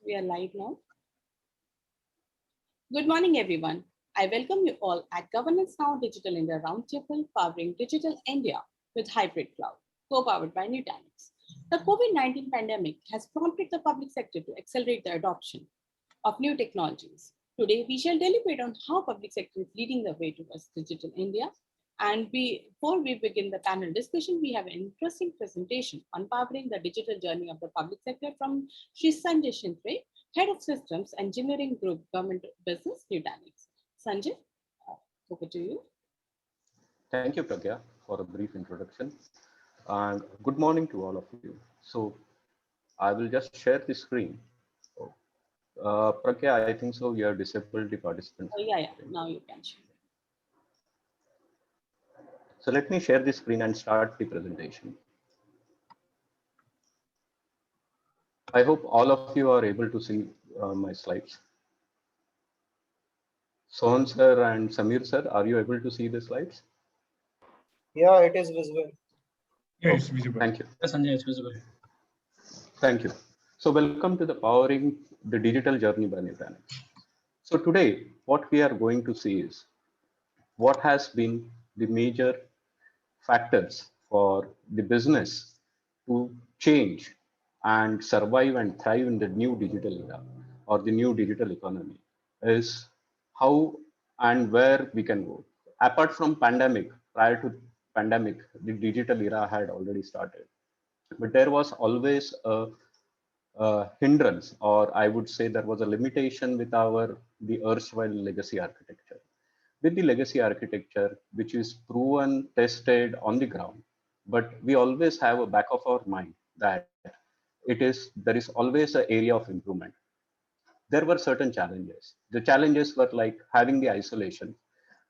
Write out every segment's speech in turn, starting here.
We are live now. Good morning, everyone. I welcome you all at Governance Now Digital India Roundtable, powering Digital India with Hybrid Cloud, co-powered by Nutanix. The COVID-19 pandemic has prompted the public sector to accelerate the adoption of new technologies. Today, we shall deliberate on how public sector is leading the way towards Digital India. And before we begin the panel discussion, we have an interesting presentation on powering the digital journey of the public sector from Sri Sanjay Shindre, Head of Systems Engineering Group, Government Business, Nutanix. Sanjay, over to you. Thank you, Pragya, for a brief introduction. And good morning to all of you. So I will just share the screen. Pragya, I think so. You have disabled the participants. Yeah. Now you can share. So let me share the screen and start the presentation. I hope all of you are able to see my slides. Sohan sir and Samir sir, are you able to see the slides? Yeah, it is visible. Yeah, it's visible. Thank you. Yes, Sanjay, it's visible. Thank you. So welcome to the Powering the Digital Journey by Nutanix. So today, what we are going to see is what has been the major factors for the business to change and survive and thrive in the new digital era or the new digital economy is how and where we can go. Apart from pandemic, prior to pandemic, the digital era had already started, but there was always a hindrance, or I would say there was a limitation with the erstwhile legacy architecture. With the legacy architecture, which is proven, tested on the ground, but we always have a back of our mind that there is always an area of improvement. There were certain challenges. The challenges were like having the isolation,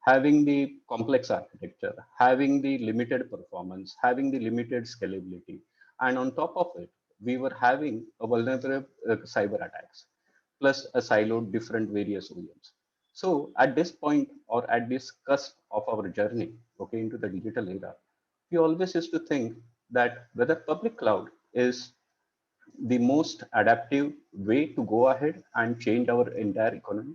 having the complex architecture, having the limited performance, having the limited scalability. And on top of it, we were having a vulnerable cyber attacks, plus a siloed different various OEMs. So at this point or at this cusp of our journey, okay, into the digital era, we always used to think that whether public cloud is the most adaptive way to go ahead and change our entire economy,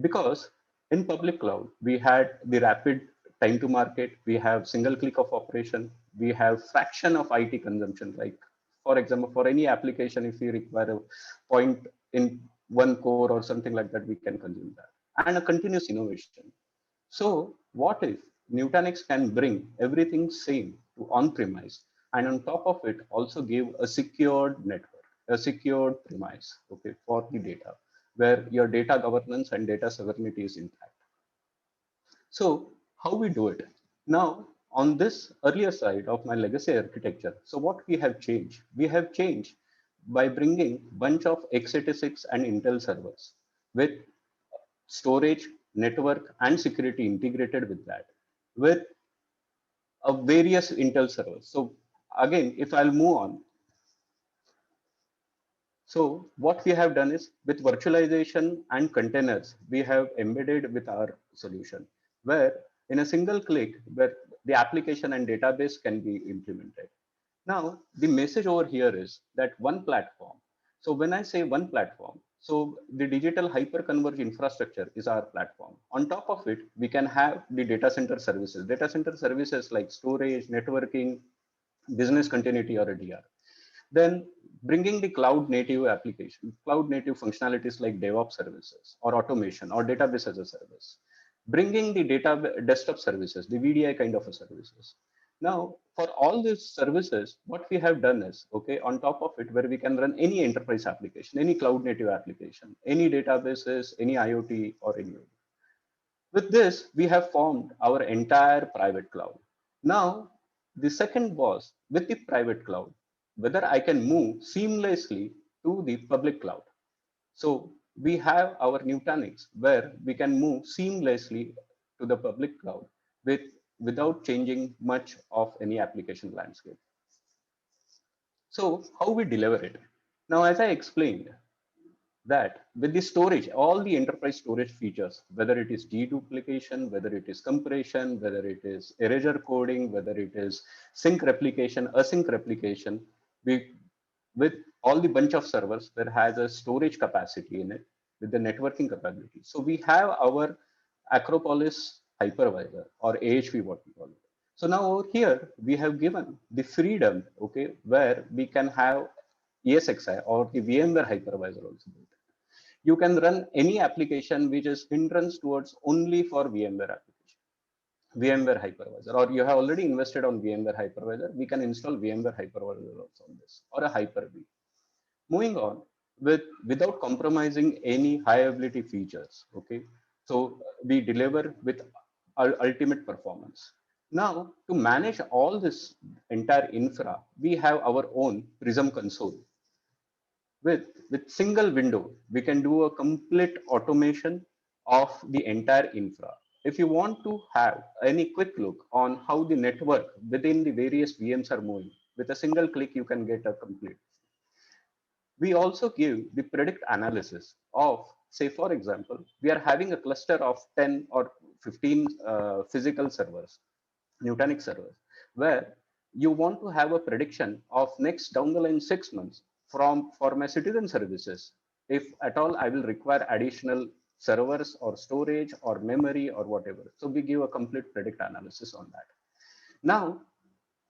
because in public cloud we had the rapid time to market, we have single click of operation, we have fraction of IT consumption. Like for example, for any application, if we require a point in one core or something like that, we can consume that, and a continuous innovation. So what if Nutanix can bring everything same to on-premise, and on top of it also give a secured network, a secured premise, okay, for the data, where your data governance and data sovereignty is intact. So how we do it? Now, on this earlier side of my legacy architecture, so what we have changed? We have changed by bringing bunch of x86 and Intel servers with storage, network, and security integrated with that, with a various Intel servers. So again, if I'll move on, so what we have done is with virtualization and containers, we have embedded with our solution, where in a single click, where the application and database can be implemented. Now, the message over here is that one platform. So when I say one platform, so the digital hyper-converged infrastructure is our platform. On top of it, we can have the data center services like storage, networking, business continuity, or a DR. Then bringing the cloud native application, cloud native functionalities like DevOps services or automation or database as a service, bringing the data desktop services, the VDI kind of a services. Now, for all these services, what we have done is, okay, on top of it, where we can run any enterprise application, any cloud native application, any databases, any IoT or any. With this, we have formed our entire private cloud. Now, the second was with the private cloud, whether I can move seamlessly to the public cloud. So we have our Nutanix where we can move seamlessly to the public cloud without changing much of any application landscape. So how we deliver it? Now, as I explained, that with the storage, all the enterprise storage features, whether it is deduplication, whether it is compression, whether it is erasure coding, whether it is sync replication, async replication, we with all the bunch of servers that has a storage capacity in it with the networking capability. So we have our Acropolis hypervisor or AHV, what we call it. So now over here, we have given the freedom, okay, where we can have ESXi or the VMware hypervisor also. You can run any application which is hindrance towards only for VMware application, VMware hypervisor, or you have already invested on VMware hypervisor, we can install VMware hypervisor also on this or a Hyper-V. Moving on without compromising any high availability features, okay? So we deliver with ultimate performance. Now to manage all this entire infra, we have our own Prism console. With single window, we can do a complete automation of the entire infra. If you want to have any quick look on how the network within the various VMs are moving, with a single click, you can get a complete. We also give the predict analysis of, say, for example, we are having a cluster of 10 or 15 physical servers, Nutanix servers, where you want to have a prediction of next down the line 6 months for my citizen services. If at all I will require additional servers or storage or memory or whatever. So we give a complete predict analysis on that. Now,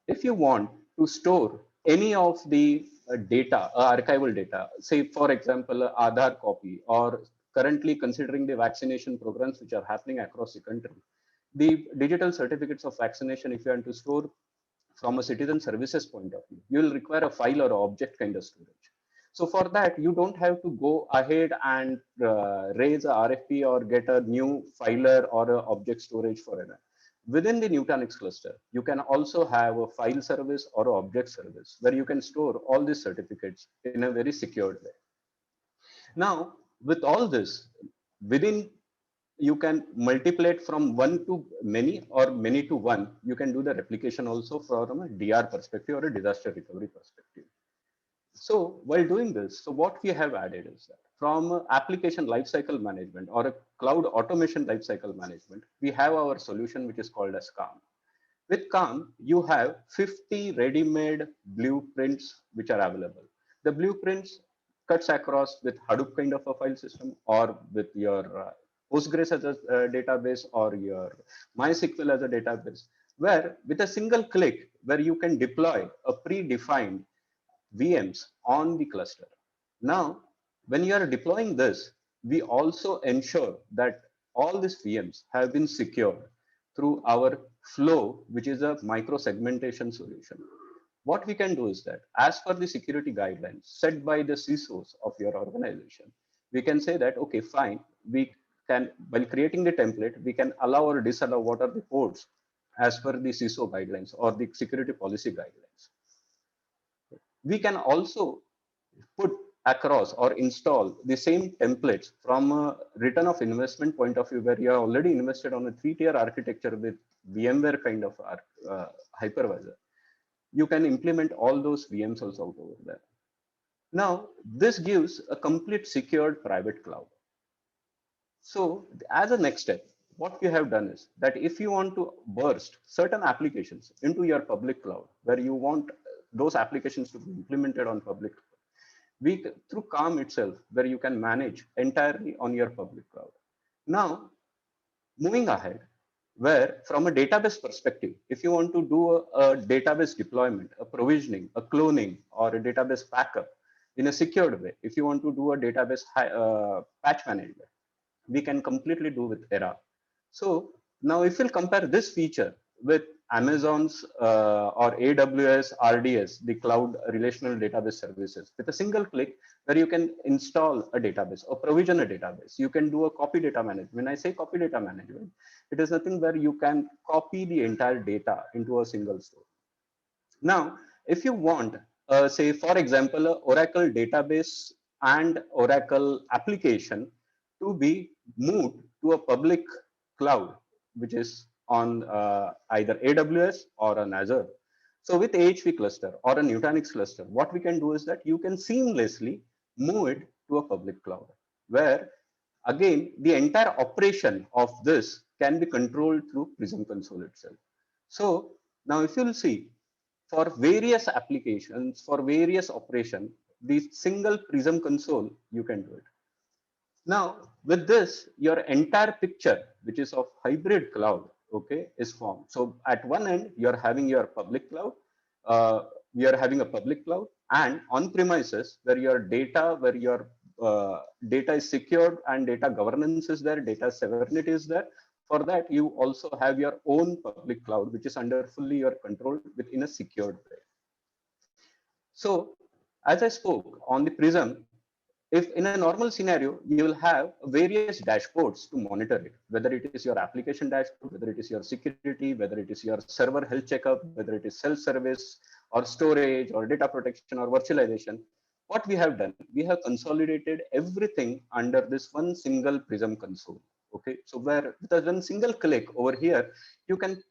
if you want to store any of the data, archival data, say for example, Aadhaar copy, or currently considering the vaccination programs which are happening across the country, the digital certificates of vaccination, if you want to store from a citizen services point of view, you will require a file or object kind of storage. So for that, you don't have to go ahead and raise a RFP or get a new filer or a object storage for it. Within the Nutanix cluster, you can also have a file service or an object service where you can store all these certificates in a very secured way. Now, with all this, within you can multiply it from one to many or many to one. You can do the replication also from a DR perspective or a disaster recovery perspective. So while doing this, so what we have added is that from application lifecycle management or a cloud automation lifecycle management, we have our solution which is called as Calm. With Calm, you have 50 ready-made blueprints which are available. The blueprints cuts across with Hadoop kind of a file system or with your Postgres as a database or your MySQL as a database, where with a single click, where you can deploy a predefined VMs on the cluster. Now, when you are deploying this, we also ensure that all these VMs have been secured through our Flow, which is a micro segmentation solution. What we can do is that as per the security guidelines set by the CISOs of your organization, we can say that, okay, fine, we can, while creating the template, we can allow or disallow what are the ports as per the CISO guidelines or the security policy guidelines. We can also put across or install the same templates from a return of investment point of view, where you are already invested on a 3-tier architecture with VMware kind of hypervisor. You can implement all those VMs also out over there. Now, this gives a complete secured private cloud. So as a next step, what we have done is that if you want to burst certain applications into your public cloud, where you want those applications to be implemented on public cloud, we through Calm itself, where you can manage entirely on your public cloud. Now, moving ahead, where from a database perspective, if you want to do a database deployment, a provisioning, a cloning, or a database backup in a secured way, if you want to do a database patch management, we can completely do with Era. So now if we'll compare this feature with Amazon's or AWS RDS, the cloud relational database services, with a single click where you can install a database or provision a database, you can do a copy data management. When I say copy data management, it is nothing where you can copy the entire data into a single store. Now, if you want, say, for example, a Oracle database and Oracle application to be moved to a public cloud, which is on either AWS or an Azure. So with AHV cluster or a Nutanix cluster, what we can do is that you can seamlessly move it to a public cloud, where again, the entire operation of this can be controlled through Prism console itself. So now if you'll see, for various applications, for various operation, the single Prism console, you can do it. Now, with this, your entire picture, which is of hybrid cloud, okay, is formed. So at one end, you're having your public cloud, you're having a public cloud, and on premises where your data, data is secured and data governance is there, data sovereignty is there. For that, you also have your own public cloud, which is under fully your control within a secured way. So as I spoke on the Prism, if in a normal scenario, you will have various dashboards to monitor it, whether it is your application dashboard, whether it is your security, whether it is your server health checkup, whether it is self-service or storage or data protection or virtualization. What we have done, we have consolidated everything under this one single Prism console. Okay, so where with one single click over here, you can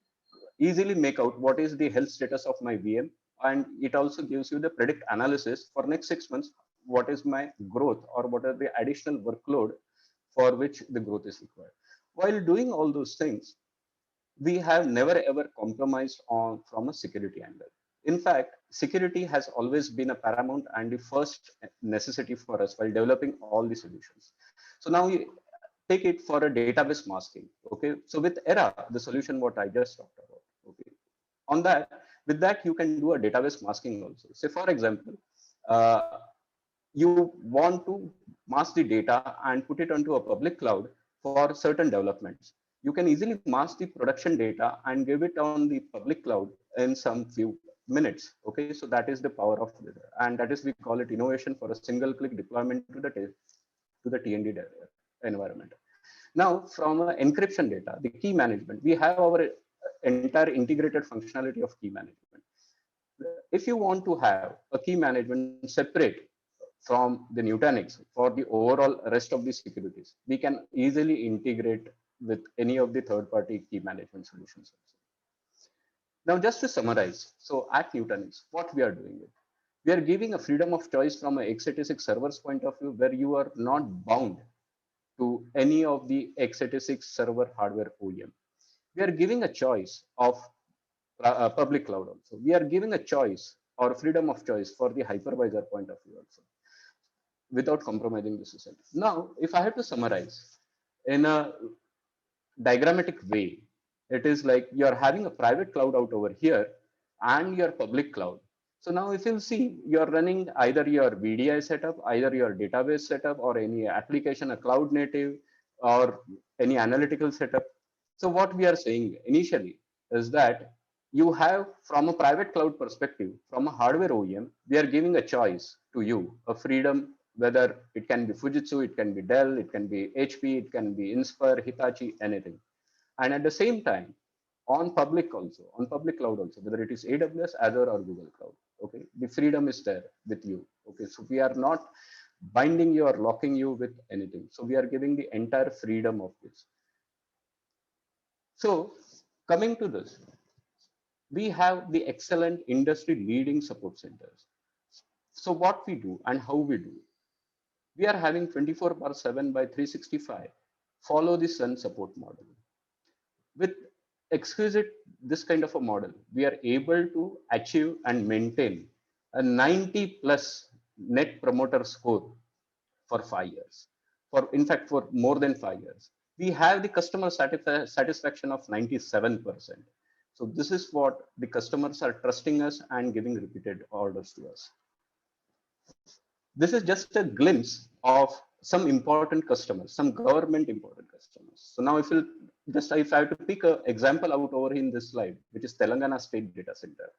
easily make out what is the health status of my VM, and it also gives you the predict analysis for next 6 months, what is my growth or what are the additional workload for which the growth is required. While doing all those things, we have never ever compromised on from a security angle. In fact, security has always been a paramount and the first necessity for us while developing all the solutions. So now we take it for a database masking. Okay, so with Era, the solution what I just talked about. Okay, on that, with that you can do a database masking also. Say for example, uh, you want to mask the data and put it onto a public cloud for certain developments. You can easily mask the production data and give it on the public cloud in some few minutes. Okay, so that is the power of it, and that is we call it innovation for a single click deployment to the TND environment. Now, from encryption data, the key management, we have our entire integrated functionality of key management. If you want to have a key management separate from the Nutanix for the overall rest of the securities, we can easily integrate with any of the third-party key management solutions also. Now, just to summarize, so at Nutanix, what we are doing it, we are giving a freedom of choice from a x86 server's point of view, where you are not bound to any of the x86 server hardware OEM. We are giving a choice of public cloud also. We are giving a choice or freedom of choice for the hypervisor point of view also, without compromising the system. Now, if I have to summarize in a diagrammatic way, it is like you're having a private cloud out over here and your public cloud. So now if you see, you're running either your VDI setup, either your database setup, or any application, a cloud native, or any analytical setup. So what we are saying initially is that you have, from a private cloud perspective, from a hardware OEM, we are giving a choice to you, a freedom, whether it can be Fujitsu, it can be Dell, it can be HP, it can be Inspire, Hitachi, anything. And at the same time, on public cloud also, whether it is AWS, Azure, or Google Cloud, okay, the freedom is there with you. Okay, so we are not binding you or locking you with anything. So we are giving the entire freedom of this. So coming to this, we have the excellent industry leading support centers. So what we do and how we do, we are having 24/7 by 365 follow the sun support model. With exquisite this kind of a model, we are able to achieve and maintain a 90 plus net promoter score for 5 years. For in fact, for more than 5 years, we have the customer satisfaction of 97%. So this is what the customers are trusting us and giving repeated orders to us. This is just a glimpse of some important customers, some government important customers. So now if I have to pick an example out over in this slide, which is Telangana State Data Center.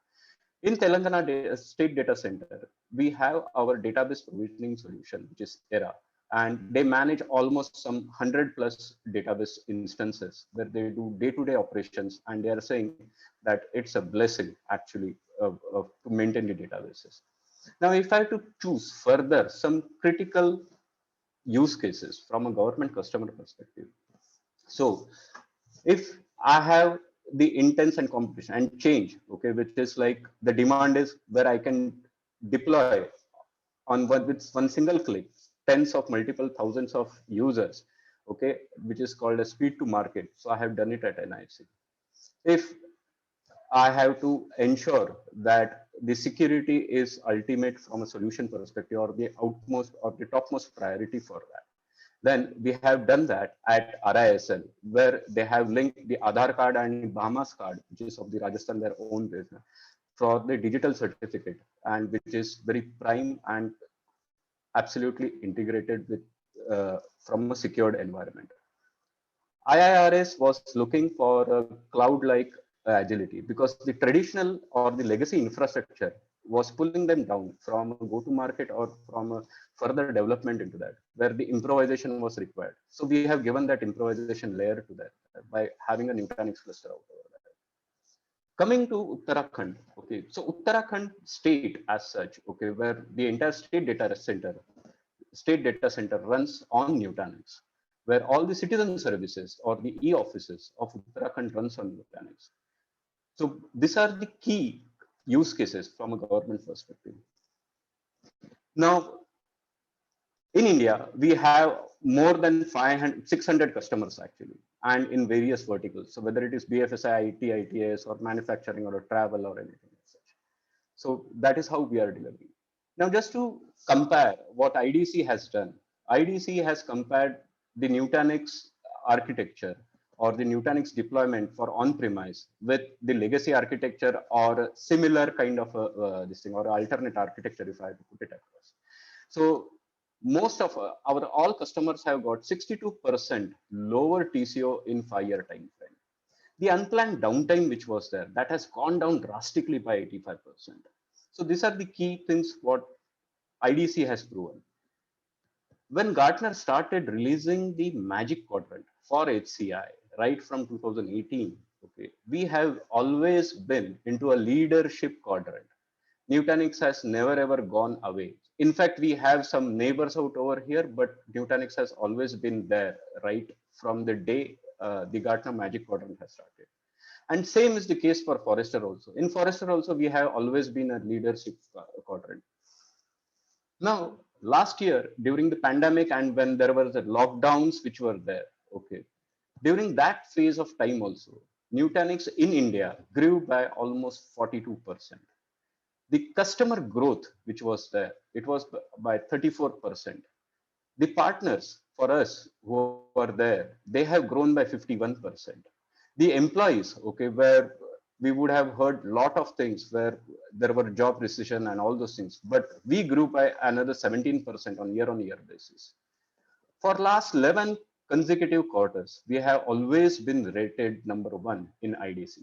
In Telangana State Data Center, we have our database provisioning solution, which is Era, and they manage almost some 100 plus database instances where they do day-to-day operations, and they are saying that it's a blessing actually to maintain the databases. Now, if I have to choose further some critical use cases from a government customer perspective, so if I have the intense and competition and change, okay, which is like the demand is where I can deploy on with one single click tens of multiple thousands of users, okay, which is called a speed to market. So I have done it at NIC. If I have to ensure that the security is ultimate from a solution perspective, or the outmost or the topmost priority for that. Then we have done that at RISL, where they have linked the Aadhaar card and Bahamas card, which is of the Rajasthan, their own business, for the digital certificate, and which is very prime and absolutely integrated with from a secured environment. IIRS was looking for a cloud-like agility because the traditional or the legacy infrastructure was pulling them down from a go-to-market or from a further development into that, where the improvisation was required. So we have given that improvisation layer to that by having a Nutanix cluster out over there. Coming to Uttarakhand, okay, so Uttarakhand state as such, okay, where the entire state data center runs on Nutanix, where all the citizen services or the e-offices of Uttarakhand runs on Nutanix. So these are the key use cases from a government perspective. Now, in India, we have more than 500, 600 customers actually, and in various verticals. So whether it is BFSI, IT, ITS, or manufacturing, or travel, or anything as such. So that is how we are delivering. Now, just to compare what IDC has done, IDC has compared the Nutanix architecture or the Nutanix deployment for on-premise with the legacy architecture or similar kind of this thing or alternate architecture, if I have to put it across. So most of our all customers have got 62% lower TCO in 5-year time frame. The unplanned downtime which was there, that has gone down drastically by 85%. So these are the key things what IDC has proven. When Gartner started releasing the Magic Quadrant for HCI right from 2018, okay, we have always been into a leadership quadrant. Nutanix has never ever gone away. In fact, we have some neighbors out over here, but Nutanix has always been there right from the day the Gartner Magic Quadrant has started. And same is the case for Forrester also. In Forrester also, we have always been a leadership quadrant. Now, last year during the pandemic and when there were the lockdowns which were there, okay, during that phase of time also, Nutanix in India grew by almost 42%. The customer growth which was there, it was by 34%. The partners for us who are there, they have grown by 51%. The employees, okay, where we would have heard a lot of things where there were job recession and all those things, but we grew by another 17% on year basis. For last 11 consecutive quarters, we have always been rated #1 in IDC.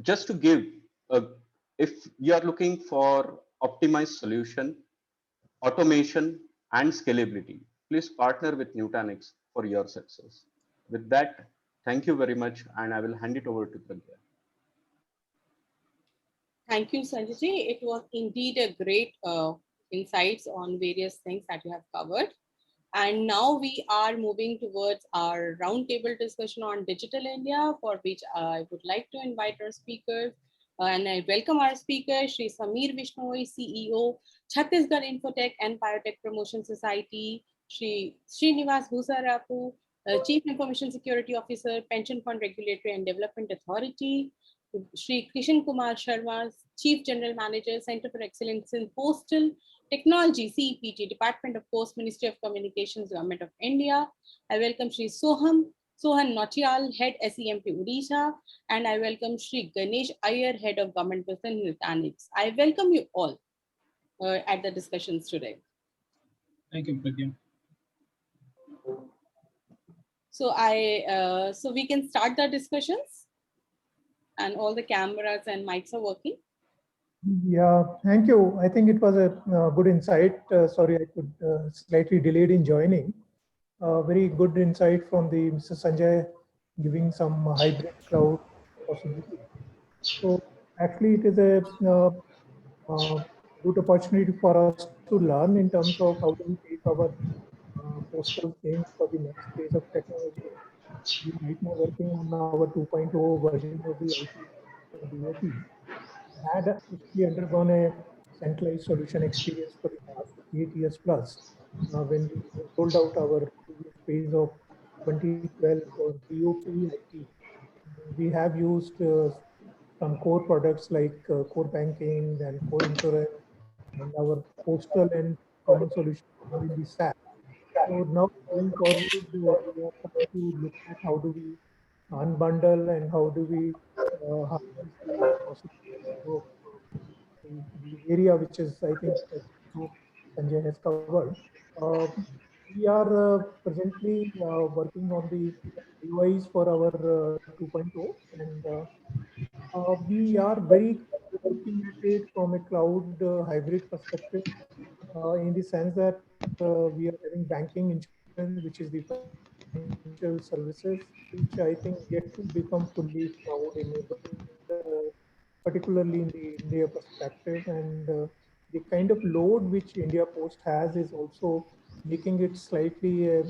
Just to give, if you are looking for optimized solution, automation, and scalability, please partner with Nutanix for your success. With that, thank you very much, and I will hand it over to Pragya. Thank you, Sanjay. It was indeed a great insights on various things that you have covered. And now we are moving towards our roundtable discussion on Digital India, for which I would like to invite our speakers. And I welcome our speaker, Shri Sameer Vishnoi, CEO, Chhattisgarh Infotech and Biotech Promotion Society, Shri Srinivas Bhusarapu, Chief Information Security Officer, Pension Fund Regulatory and Development Authority, Shri Krishan Kumar Sharma, Chief General Manager, Center for Excellence in Postal Technology, CEPT, Department of Post, Ministry of Communications, Government of India. I welcome Shri Sohan Nautiyal, Head SEMP Odisha, and I welcome Shri Ganesh Iyer, Head of Government Business Nutanix. I welcome you all at the discussions today. Thank you, Pragya. So we can start the discussions, and all the cameras and mics are working. Yeah, thank you. I think it was a good insight. Sorry, I could slightly delayed in joining. Very good insight from the Mr. Sanjay, giving some hybrid cloud possibility. So actually, it is a good opportunity for us to learn in terms of how do we take our postal change for the next phase of technology. We are right now working on our 2.0 version of the IT DOT. Had actually undergone a centralized solution experience for the past 8 years plus. When we rolled out our previous phase of 2012 for BOP IT, we have used some core products like core banking and core insurance, and our postal and common solutions are in the SAP. So now going forward, we are trying to look at how do we unbundle and how do we harness the possibilities of the area which is, I think, Sanjay has covered. Uh, we are presently working on the UIs for our 2.0, and we are very looking at it from a cloud hybrid perspective, in the sense that we are having banking, insurance, which is the financial services, which I think yet to become fully cloud enabled, particularly in the India perspective. And the kind of load which India Post has is also making it slightly a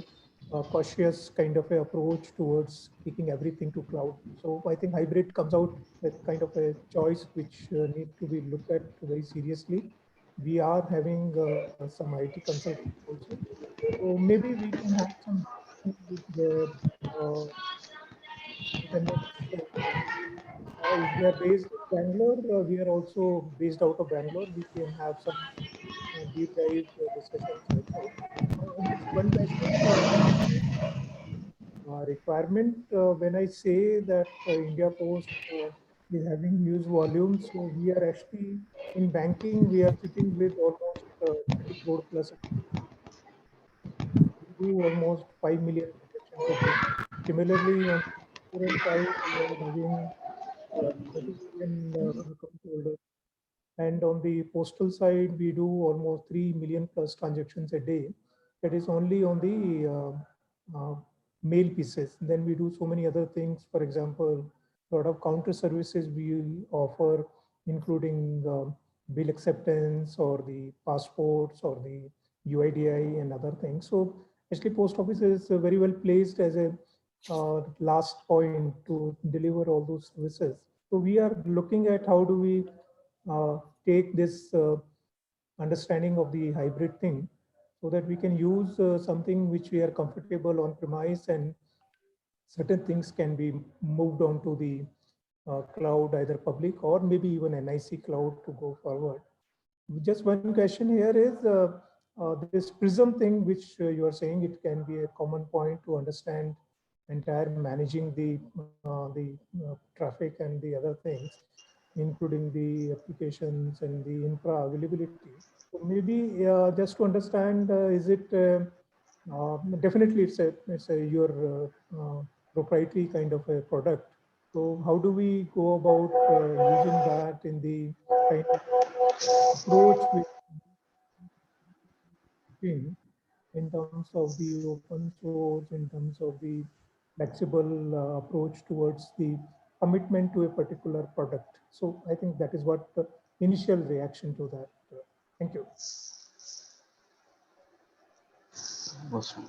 cautious kind of a approach towards taking everything to cloud. So I think hybrid comes out with kind of a choice which need to be looked at very seriously. We are having some IT consultants also. So maybe we can have some with the independence. If they are based in Bangalore, we are also based out of Bangalore. We can have some deep dive discussions also. Just one question. Requirement, when I say that India Post is having huge volumes, so we are actually in banking, we are sitting with almost 30 crore plus. We do almost 5 million transactions a day. Similarly, on the insurance side, we are having 30 million account holders. And on the postal side, we do almost 3 million plus transactions a day. That is only on the mail pieces. Then we do so many other things. For example, a lot of counter services we offer, including bill acceptance or the passports or the UIDI and other things. So actually post office is very well placed as a last point to deliver all those services. So we are looking at how do we take this understanding of the hybrid thing so that we can use something which we are comfortable on premise, and certain things can be moved on to the cloud, either public or maybe even NIC cloud to go forward. Just one question here is this Prism thing, which you are saying it can be a common point to understand entire managing the traffic and the other things, including the applications and the infra availability. So maybe just to understand, is it definitely it's a your proprietary kind of a product. So how do we go about using that in the kind of approach with in terms of the open source, in terms of the flexible approach towards the commitment to a particular product. So I think that is what the initial reaction to that. Thank you. Awesome.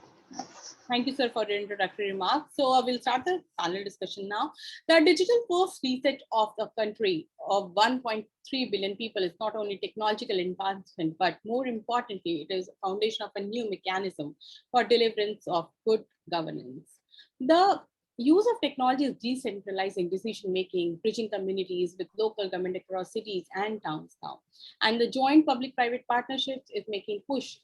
Thank you, sir, for your introductory remarks. So we'll start the panel discussion now. The digital first reset of the country of 1.3 billion people is not only technological advancement, but more importantly, it is a foundation of a new mechanism for deliverance of good governance. The use of technology is decentralizing decision-making, bridging communities with local government across cities and towns now. And the joint public-private partnerships is making push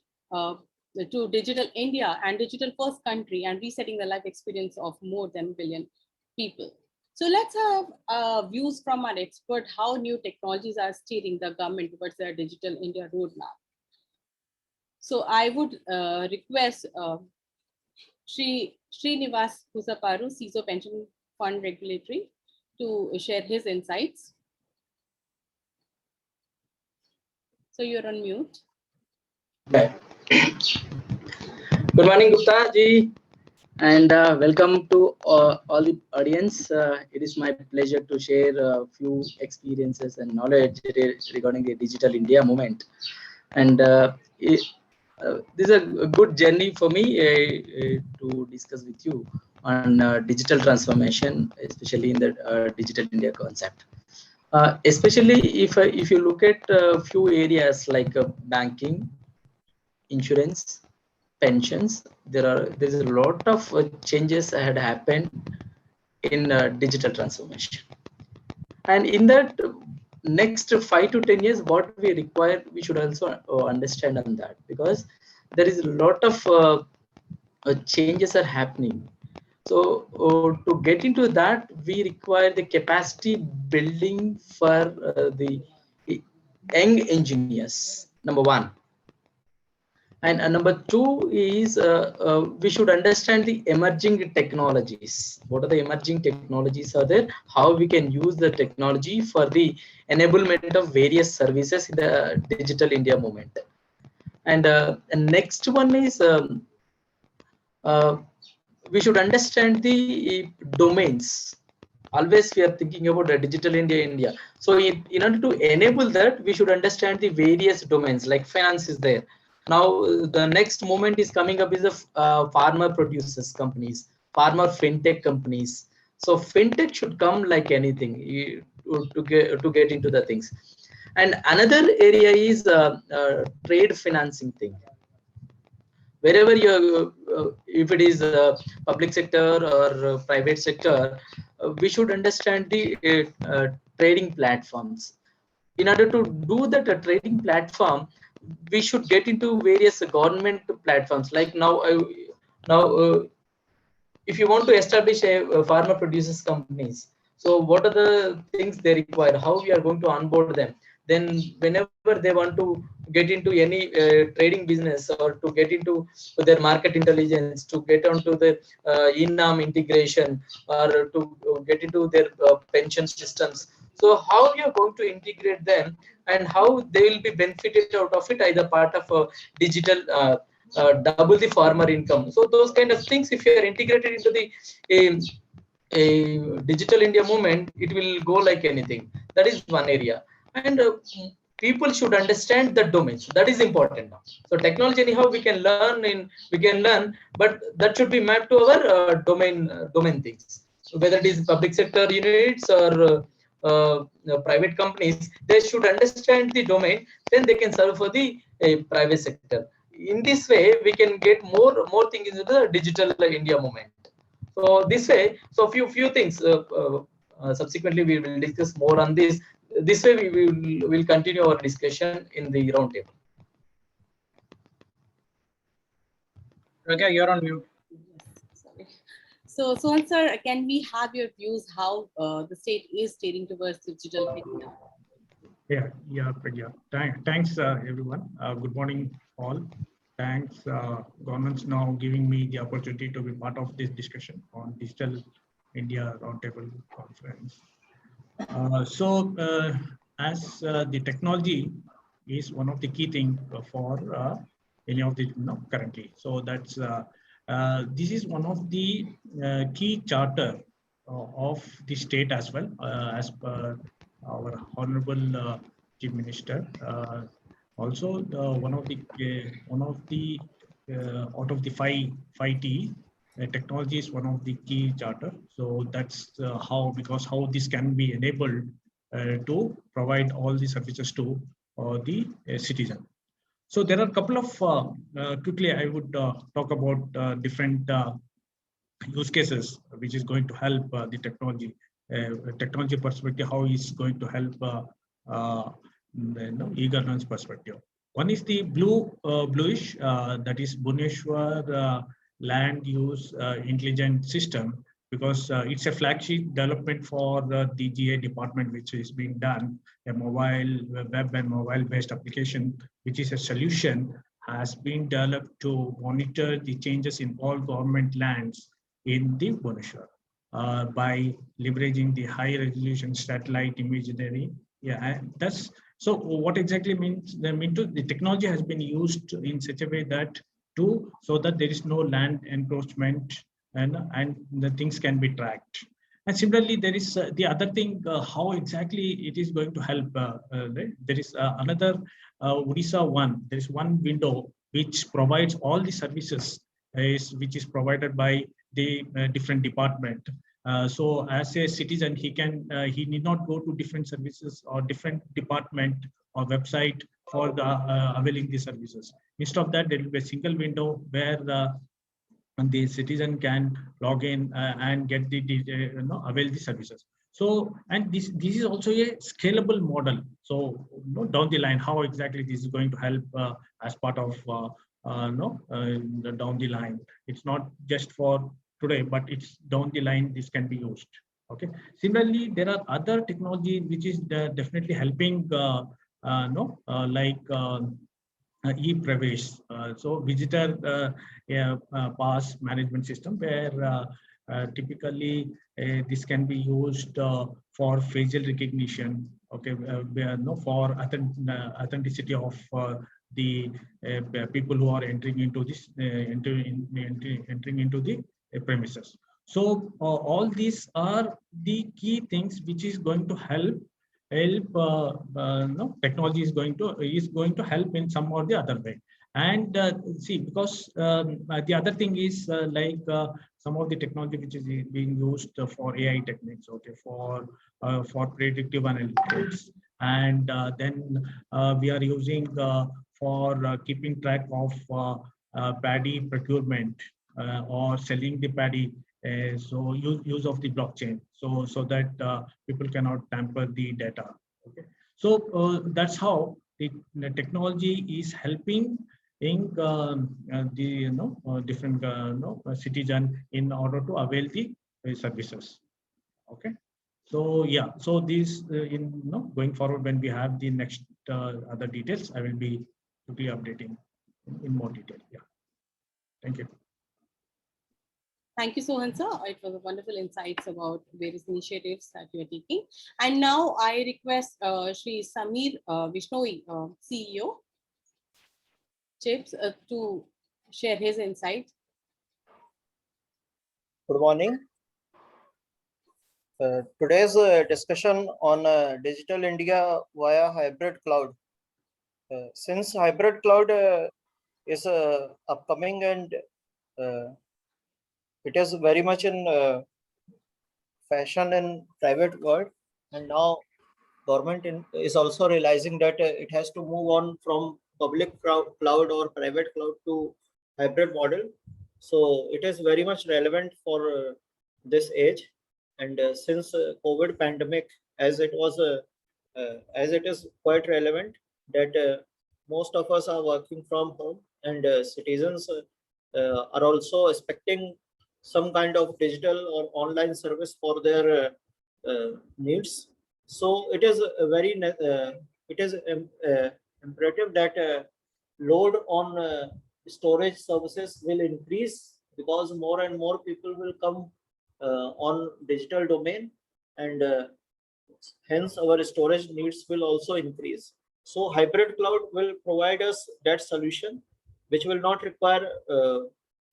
to digital India and digital first country and resetting the life experience of more than 1 billion people. So let's have views from our expert how new technologies are steering the government towards their digital India roadmap. So I would request Srinivas Kusaparu, CISO Pension Fund Regulatory, to share his insights. So you're on mute. Okay. Good morning, Gupta ji, and welcome to all the audience. It is my pleasure to share a few experiences and knowledge regarding the Digital India movement. And this is a good journey for me to discuss with you on digital transformation, especially in the Digital India concept. Especially if you look at a few areas like banking, insurance, pensions, there's a lot of changes that had happened in digital transformation. And in that next 5 to 10 years, what we require, we should also understand on that, because there is a lot of changes are happening. So to get into that, we require the capacity building for the young engineers, number one. And number two is we should understand the emerging technologies. What are the emerging technologies are there? How we can use the technology for the enablement of various services in the Digital India movement. And next one is uh, we should understand the domains. Always we are thinking about the Digital India. So in order to enable that, we should understand the various domains, like finance is there. Now the next moment is coming up is the farmer producers companies, farmer fintech companies. So fintech should come like anything to get into the things. And another area is trade financing thing. Wherever you if it is public sector or private sector, we should understand the trading platforms. In order to do that trading platform, we should get into various government platforms. Like now if you want to establish a farmer producers companies, so what are the things they require, how we are going to onboard them. Then whenever they want to get into any trading business, or to get into their market intelligence, to get onto the in-arm integration, or to get into their pension systems, so how you are going to integrate them, and how they will be benefited out of it, either part of a digital double the farmer income. So those kind of things, if you are integrated into the a Digital India movement, it will go like anything. That is one area. And people should understand the domains. That is important now. So technology, anyhow, we can learn, but that should be mapped to our domain things. So whether it is public sector units or private companies, they should understand the domain. Then they can serve for the private sector. In this way, we can get more things into the Digital India movement. So this way, so few things. Subsequently, we will discuss more on this. This way, we will continue our discussion in the roundtable. Okay, you're on mute. Sorry. So, Sohan sir, can we have your views how the state is steering towards digital India? Yeah, Pragya. Thanks, everyone. Good morning, all. Thanks, government's now giving me the opportunity to be part of this discussion on Digital India Roundtable Conference. As the technology is one of the key things for any of the currently. So that's this is one of the key charter of the state as well, as per our honorable Chief Minister. Also, one of the out of the five T, technology is one of the key charter. So that's how this can be enabled to provide all the services to the citizen. So there are a couple of quickly I would talk about different use cases which is going to help the technology perspective, how it's going to help e-governance perspective. One is the bluish, that is Bhubaneswar land use intelligent system, because it's a flagship development for the GA department, which is being done, a mobile web and mobile based application, which is a solution has been developed to monitor the changes in all government lands in the Bhubaneswar by leveraging the high resolution satellite imagery. Yeah, and that's so what exactly means the technology has been used in such a way that so that there is no land encroachment and the things can be tracked. And similarly, there is the other thing, how exactly it is going to help. There is another Odisha one. There is one window which provides all the services which is provided by the different department. So as a citizen, he need not go to different services or different department or website for the availing the services. Instead of that, there will be a single window where the citizen can log in and get avail the services. So, and this is also a scalable model. So, down the line, how exactly this is going to help as part of down the line. It's not just for today, but it's down the line. This can be used. Okay. Similarly, there are other technology which is definitely helping. Like e-Pravesh, so visitor pass management system, where typically this can be used for facial recognition. Okay, for authenticity of the people who are entering into this entering into the premises. So all these are the key things which is going to help technology is going to help in some or the other way. And see, because the other thing is some of the technology which is being used for AI techniques, okay, for predictive analytics, and then we are using for keeping track of paddy procurement or selling the paddy. So use of the blockchain, so that people cannot tamper the data. Okay, so that's how the technology is helping in the different citizen in order to avail the services. Okay, so yeah, so this going forward, when we have the next other details, I will be quickly updating in more detail. Yeah, thank you. Thank you, Sohan sir. It was a wonderful insights about various initiatives that you are taking. And now I request Shri Samir Vishnoi, CEO, CHIPS, to share his insight. Good morning. Today's discussion on Digital India via hybrid cloud. Since hybrid cloud is upcoming and it is very much in fashion in private world, and now government is also realizing that it has to move on from public cloud or private cloud to hybrid model. So it is very much relevant for this age. And since COVID pandemic, as it is quite relevant that most of us are working from home, and citizens are also expecting some kind of digital or online service for their needs. So it is imperative that load on storage services will increase, because more and more people will come on digital domain, and hence our storage needs will also increase. So hybrid cloud will provide us that solution, which will not require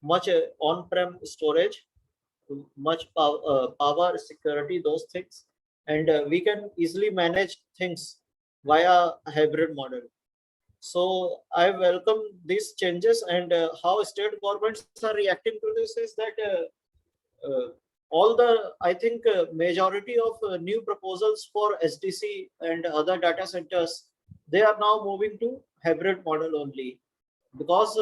much on-prem storage, much power, security, those things, and we can easily manage things via hybrid model. So I welcome these changes, and how state governments are reacting to this is that I think majority of new proposals for SDC and other data centers, they are now moving to hybrid model only, because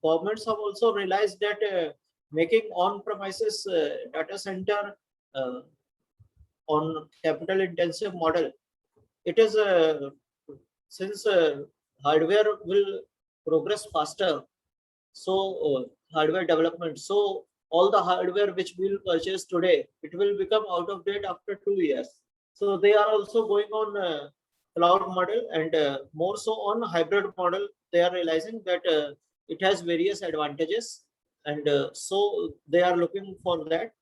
governments have also realized that making on-premises data center on capital intensive model, it is since hardware will progress faster, so hardware development, so all the hardware which we'll purchase today, it will become out of date after 2 years. So they are also going on cloud model, and more so on hybrid model. They are realizing that it has various advantages, and so they are looking for that.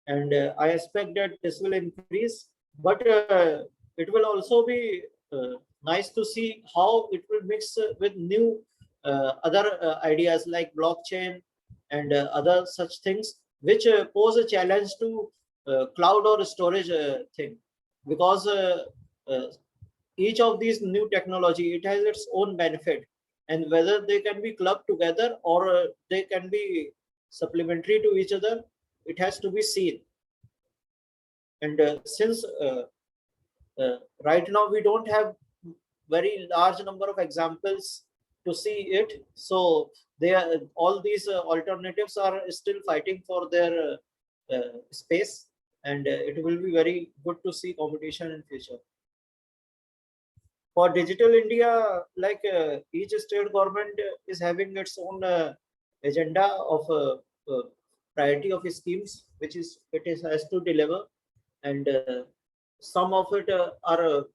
And I expect that this will increase, but it will also be nice to see how it will mix with new other ideas like blockchain and other such things, which pose a challenge to cloud or storage thing, because each of these new technology, it has its own benefit, and whether they can be clubbed together or they can be supplementary to each other, it has to be seen. And since right now we don't have very large number of examples to see it, so all these alternatives are still fighting for their space, and it will be very good to see competition in future. For Digital India, like each state government is having its own agenda of priority of schemes, which is has to deliver, and some of it are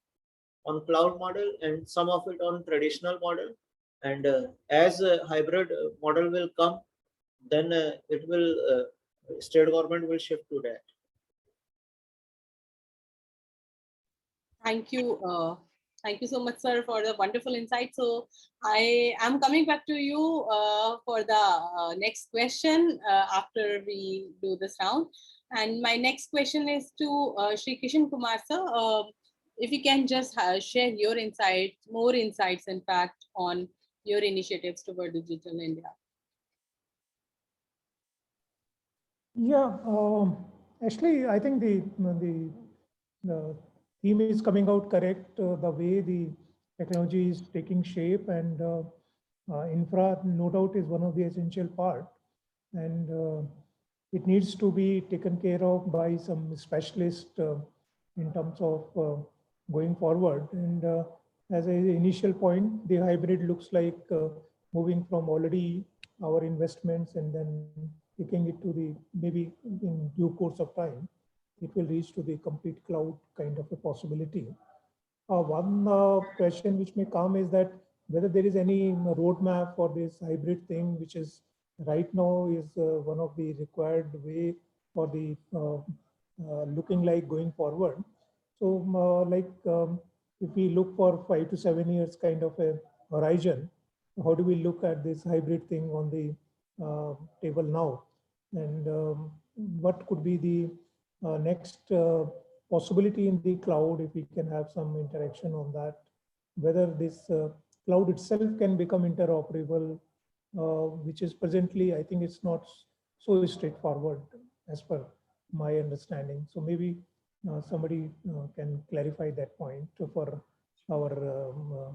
on cloud model and some of it on traditional model. And as a hybrid model will come, then it will state government will shift to that. Thank you. Thank you so much, sir, for the wonderful insight. So I am coming back to you for the next question after we do this round. And my next question is to Shri Kishan Kumar, sir. If you can just share your insights, more insights, in fact, on your initiatives toward Digital India. Yeah, actually, I think the theme is coming out correct. The way the technology is taking shape, and infra, no doubt, is one of the essential part, and it needs to be taken care of by some specialist in terms of going forward. And as an initial point, the hybrid looks like moving from already our investments and then taking it to the, maybe in due course of time, it will reach to the complete cloud kind of a possibility. One question which may come is that whether there is any roadmap for this hybrid thing, which is right now is one of the required way for the looking like going forward. So if we look for 5 to 7 years kind of a horizon, how do we look at this hybrid thing on the table now? And what could be the next possibility in the cloud, if we can have some interaction on that, whether this cloud itself can become interoperable, which is presently, I think it's not so straightforward as per my understanding. So maybe somebody can clarify that point for our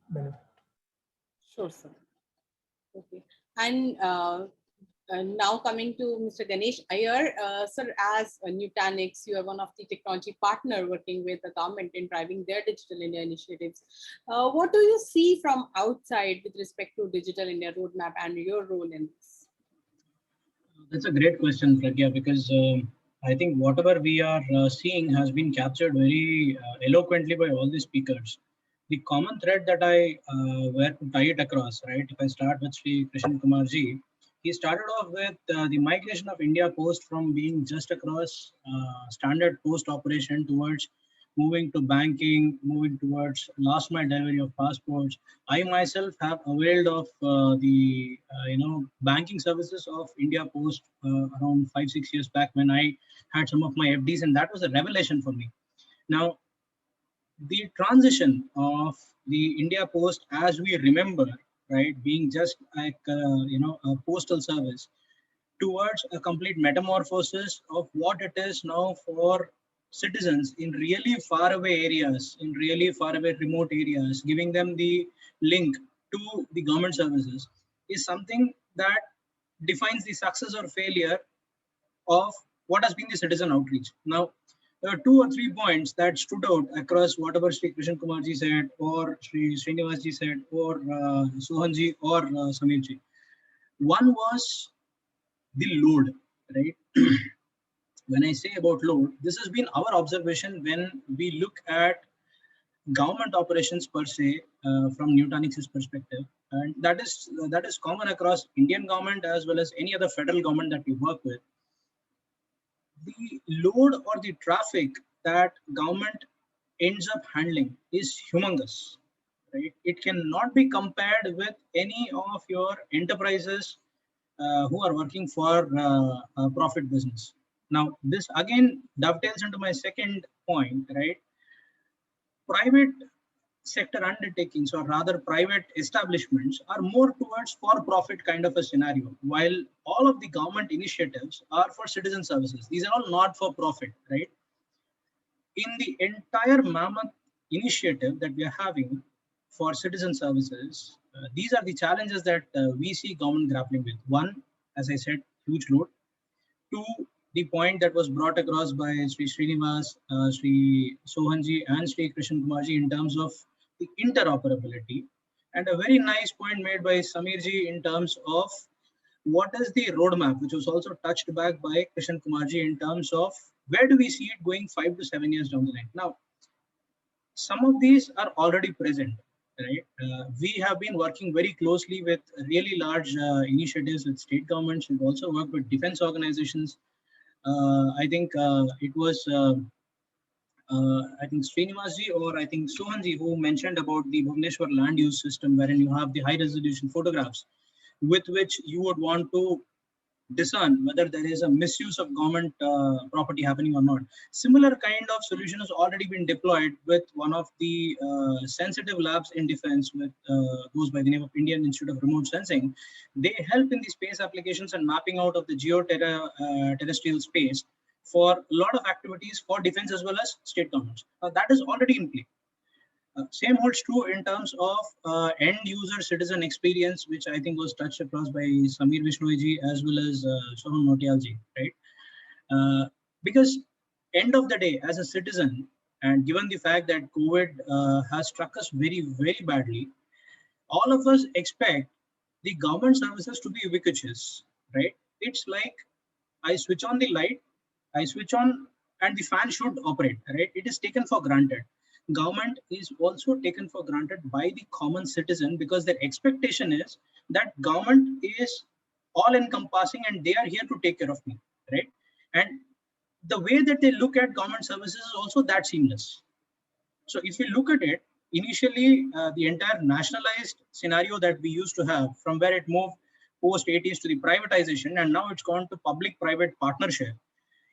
benefit. Sure, sir. Okay. And now coming to Mr. Ganesh Iyer, sir, as Nutanix, you are one of the technology partner working with the government in driving their Digital India initiatives. What do you see from outside with respect to Digital India roadmap and your role in this? That's a great question, Pragya, because I think whatever we are seeing has been captured very eloquently by all the speakers. The common thread that I were to tie it across, right? If I start with Sri Kishan Kumar ji, he started off with the migration of India Post from being just across standard post operation towards moving to banking, moving towards last mile delivery of passports. I myself have availed of the banking services of India Post around 5-6 years back when I had some of my FDs, and that was a revelation for me. Now, the transition of the India Post, as we remember, right, being just like a postal service, towards a complete metamorphosis of what it is now for citizens in really far away areas, in really far away remote areas, giving them the link to the government services, is something that defines the success or failure of what has been the citizen outreach. Now, there are 2 or 3 points that stood out across whatever Sri Kishan Kumar ji said, or Sri Srinivas ji said, or Sohan ji, or Samir ji. One was the load, right? When I say about load, this has been our observation when we look at government operations per se from Nutanix's perspective, and that is common across Indian government as well as any other federal government that we work with. The load or the traffic that government ends up handling is humongous, right? It cannot be compared with any of your enterprises who are working for a profit business. Now, this again dovetails into my second point, right? Private sector undertakings, or rather private establishments, are more towards for-profit kind of a scenario, while all of the government initiatives are for citizen services. These are all not for profit, right? In the entire mammoth initiative that we are having for citizen services, these are the challenges that we see government grappling with. One, as I said, huge load. 2, the point that was brought across by Sri Srinivas, Sri Sohanji, and Sri Krishan Kumarji in terms of the interoperability, and a very nice point made by Samirji in terms of what is the roadmap, which was also touched back by Krishan Kumarji in terms of where do we see it going 5 to 7 years down the line. Now, some of these are already present, right? We have been working very closely with really large initiatives with state governments. We've also worked with defense organizations. I think it was I think Srinivasji or I think Sohanji who mentioned about the Bhubaneswar land use system, wherein you have the high resolution photographs with which you would want to discern whether there is a misuse of government property happening or not. Similar kind of solution has already been deployed with one of the sensitive labs in defense, with goes by the name of Indian Institute of Remote Sensing. They help in the space applications and mapping out of the terrestrial space for a lot of activities for defense as well as state governments. That is already in play. Same holds true in terms of end user citizen experience, which I think was touched across by Samir Vishnoiji as well as Soham Notialji, right? Because end of the day, as a citizen, and given the fact that COVID has struck us very, very badly, all of us expect the government services to be ubiquitous, right? It's like I switch on the light, I switch on, and the fan should operate, right? It is taken for granted. Government is also taken for granted by the common citizen because their expectation is that government is all encompassing and they are here to take care of me, right? And the way that they look at government services is also that seamless. So if you look at it, initially the entire nationalized scenario that we used to have, from where it moved post 80s to the privatization, and now it's gone to public-private partnership,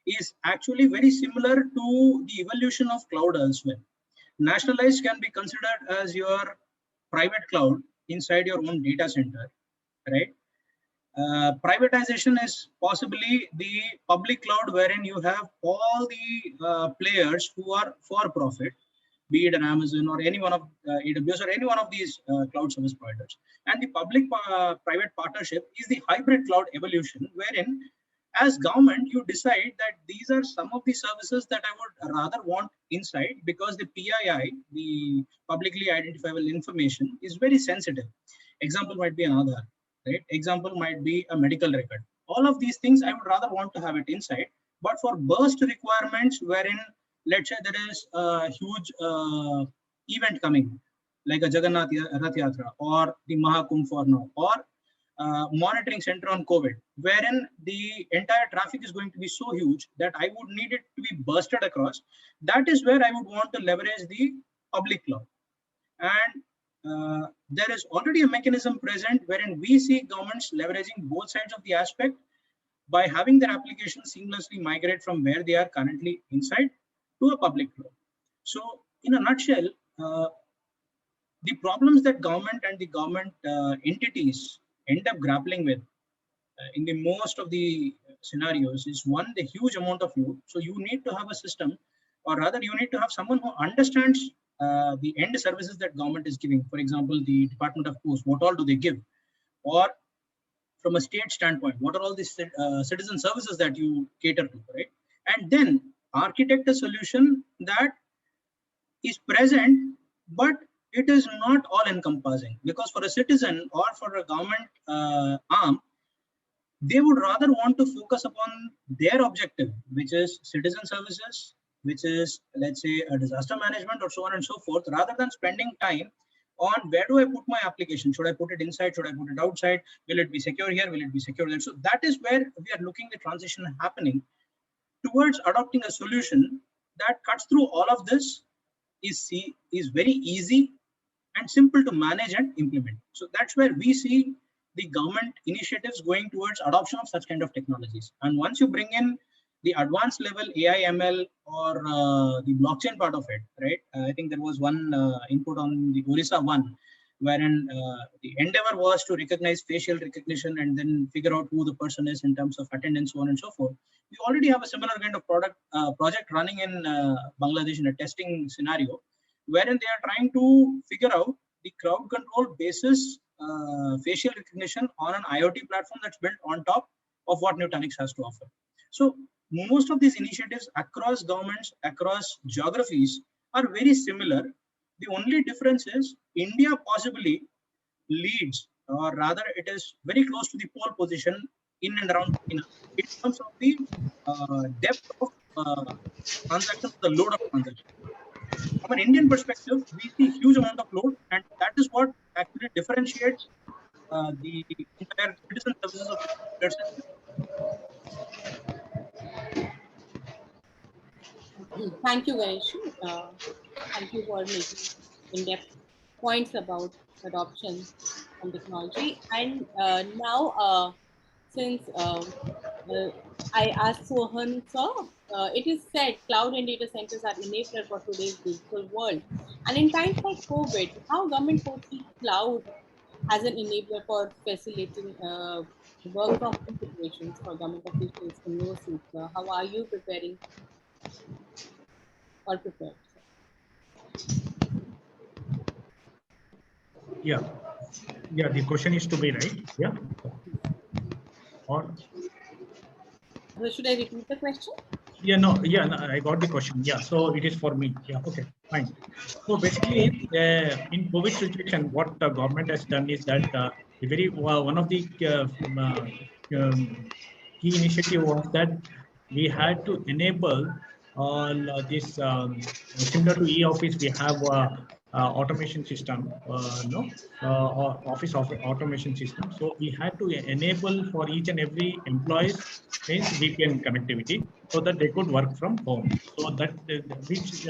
is actually very similar to the evolution of cloud elsewhere. Nationalized can be considered as your private cloud inside your own data center, right? Privatization is possibly the public cloud, wherein you have all the players who are for profit, be it an Amazon or any one of AWS or any one of these cloud service providers. And the public-private partnership is the hybrid cloud evolution, wherein as government, you decide that these are some of the services that I would rather want inside, because the PII, the publicly identifiable information, is very sensitive. Example might be an Aadhaar, right? Example might be a medical record. All of these things I would rather want to have it inside. But for burst requirements, wherein let's say there is a huge event coming, like a Jagannath Rath Yatra or the Mahakumbh for now, or monitoring center on COVID, wherein the entire traffic is going to be so huge that I would need it to be bursted across. That is where I would want to leverage the public cloud. And there is already a mechanism present wherein we see governments leveraging both sides of the aspect by having their applications seamlessly migrate from where they are currently inside to a public cloud. So in a nutshell, the problems that government and the government entities end up grappling with in the most of the scenarios is, one, the huge amount of load. So you need to have a system, or rather you need to have someone who understands the end services that government is giving. For example, the Department of Post, what all do they give? Or from a state standpoint, what are all these citizen services that you cater to, right? And then architect a solution that is present, but it is not all encompassing, because for a citizen or for a government arm, they would rather want to focus upon their objective, which is citizen services, which is, let's say, a disaster management or so on and so forth, rather than spending time on where do I put my application? Should I put it inside? Should I put it outside? Will it be secure here? Will it be secure there? So that is where we are looking at transition happening towards adopting a solution that cuts through all of this, is very easy and simple to manage and implement. So that's where we see the government initiatives going towards adoption of such kind of technologies. And once you bring in the advanced level AI, ML, or the blockchain part of it, right? I think there was one input on the Orissa one, wherein the endeavor was to recognize facial recognition and then figure out who the person is in terms of attendance, so on and so forth. We already have a similar kind of project running in Bangladesh in a testing scenario, wherein they are trying to figure out the crowd control basis facial recognition on an IoT platform that's built on top of what Nutanix has to offer. So most of these initiatives across governments, across geographies are very similar. The only difference is India possibly leads, or rather it is very close to the pole position in and around China in terms of the depth of transactions, the load of transactions. From an Indian perspective, we see huge amount of load, and that is what actually differentiates the entire citizen services of the Thank you, Ganesh. Thank you for making in-depth points about adoption and technology. And now, since I asked Sohan sir, it is said cloud and data centers are enabler for today's digital world. And in times like COVID, how government foresee cloud as an enabler for facilitating work from home situations for government officials in your seat? How are you preparing or prepared? Yeah. Yeah. The question is to me, right? Yeah. Or Should I repeat the question? yeah, no, yeah, no, I got the question. Yeah, so it is for me. Yeah, okay, fine. So basically, in COVID situation, what the government has done is that the very one of the key initiative was that we had to enable all this similar to e-office. We have automation system, office of automation system. So we had to enable for each and every employees is VPN connectivity so that they could work from home. So that which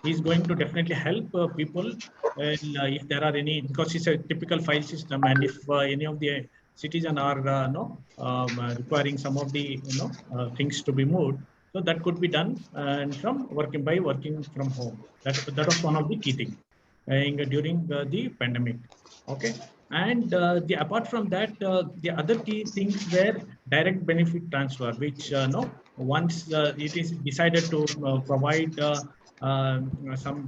is going to definitely help people if there are any, because it's a typical file system, and if any of the citizen are requiring some of the things to be moved, so that could be done and from working from home. That was one of the key things during the pandemic. Okay. And apart from that, the other key things were direct benefit transfer, which once it is decided to provide some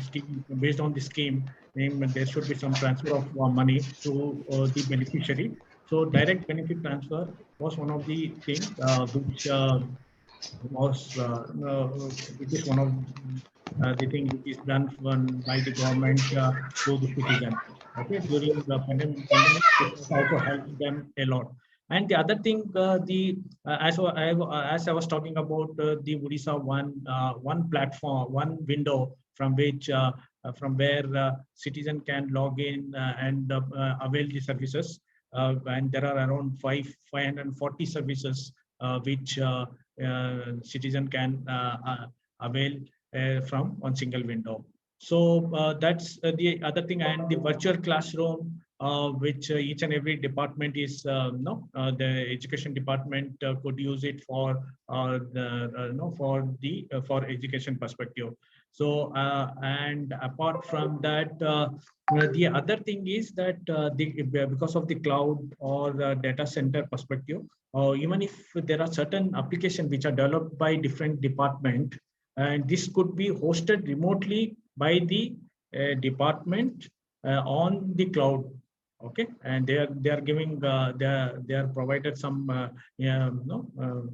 scheme based on the scheme, there should be some transfer of money to the beneficiary. So direct benefit transfer was one of the things which was it is one of the thing which is done by the government to the citizen. Okay, during the pandemic, it has also helped them a lot. And the other thing, as I was talking about the Odisha one platform, one window from which from where citizen can log in and avail the services, and there are around 540 services which citizen can avail from one single window. So that's the other thing. And the virtual classroom, which each and every department is the education department could use it for for education perspective. So and apart from that, the other thing is that because of the cloud or the data center perspective, even if there are certain applications which are developed by different department, and this could be hosted remotely by the department on the cloud. Okay, and they are giving they are provided some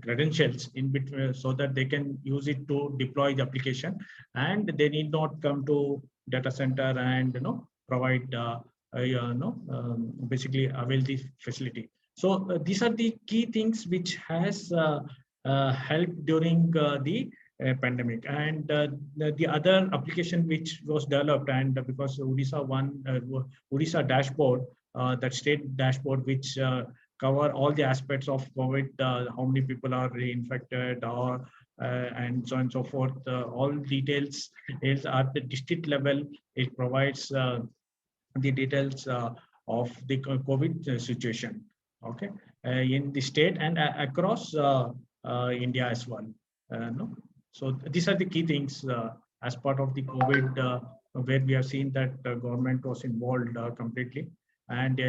credentials in between so that they can use it to deploy the application, and they need not come to data center and provide basically avail the facility. So these are the key things which has helped during the pandemic. And the other application which was developed, and because Odisha dashboard, that state dashboard which cover all the aspects of COVID, how many people are reinfected, or and so on and so forth. All details is at the district level. It provides the details of the COVID situation. Okay, in the state and across India as well. No? So these are the key things as part of the COVID, where we have seen that the government was involved completely. And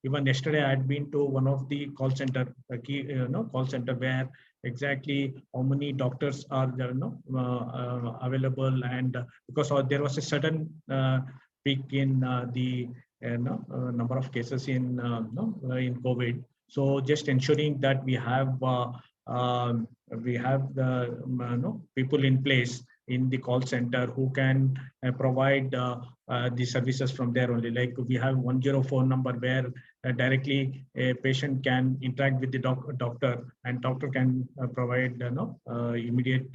even yesterday, I had been to one of the call center, call center, where exactly how many doctors are there, available, and because there was a sudden peak in the number of cases in COVID. So just ensuring that we have the people in place in the call center who can provide the services from there only. Like we have 104 number where directly a patient can interact with the doctor, and doctor can provide immediate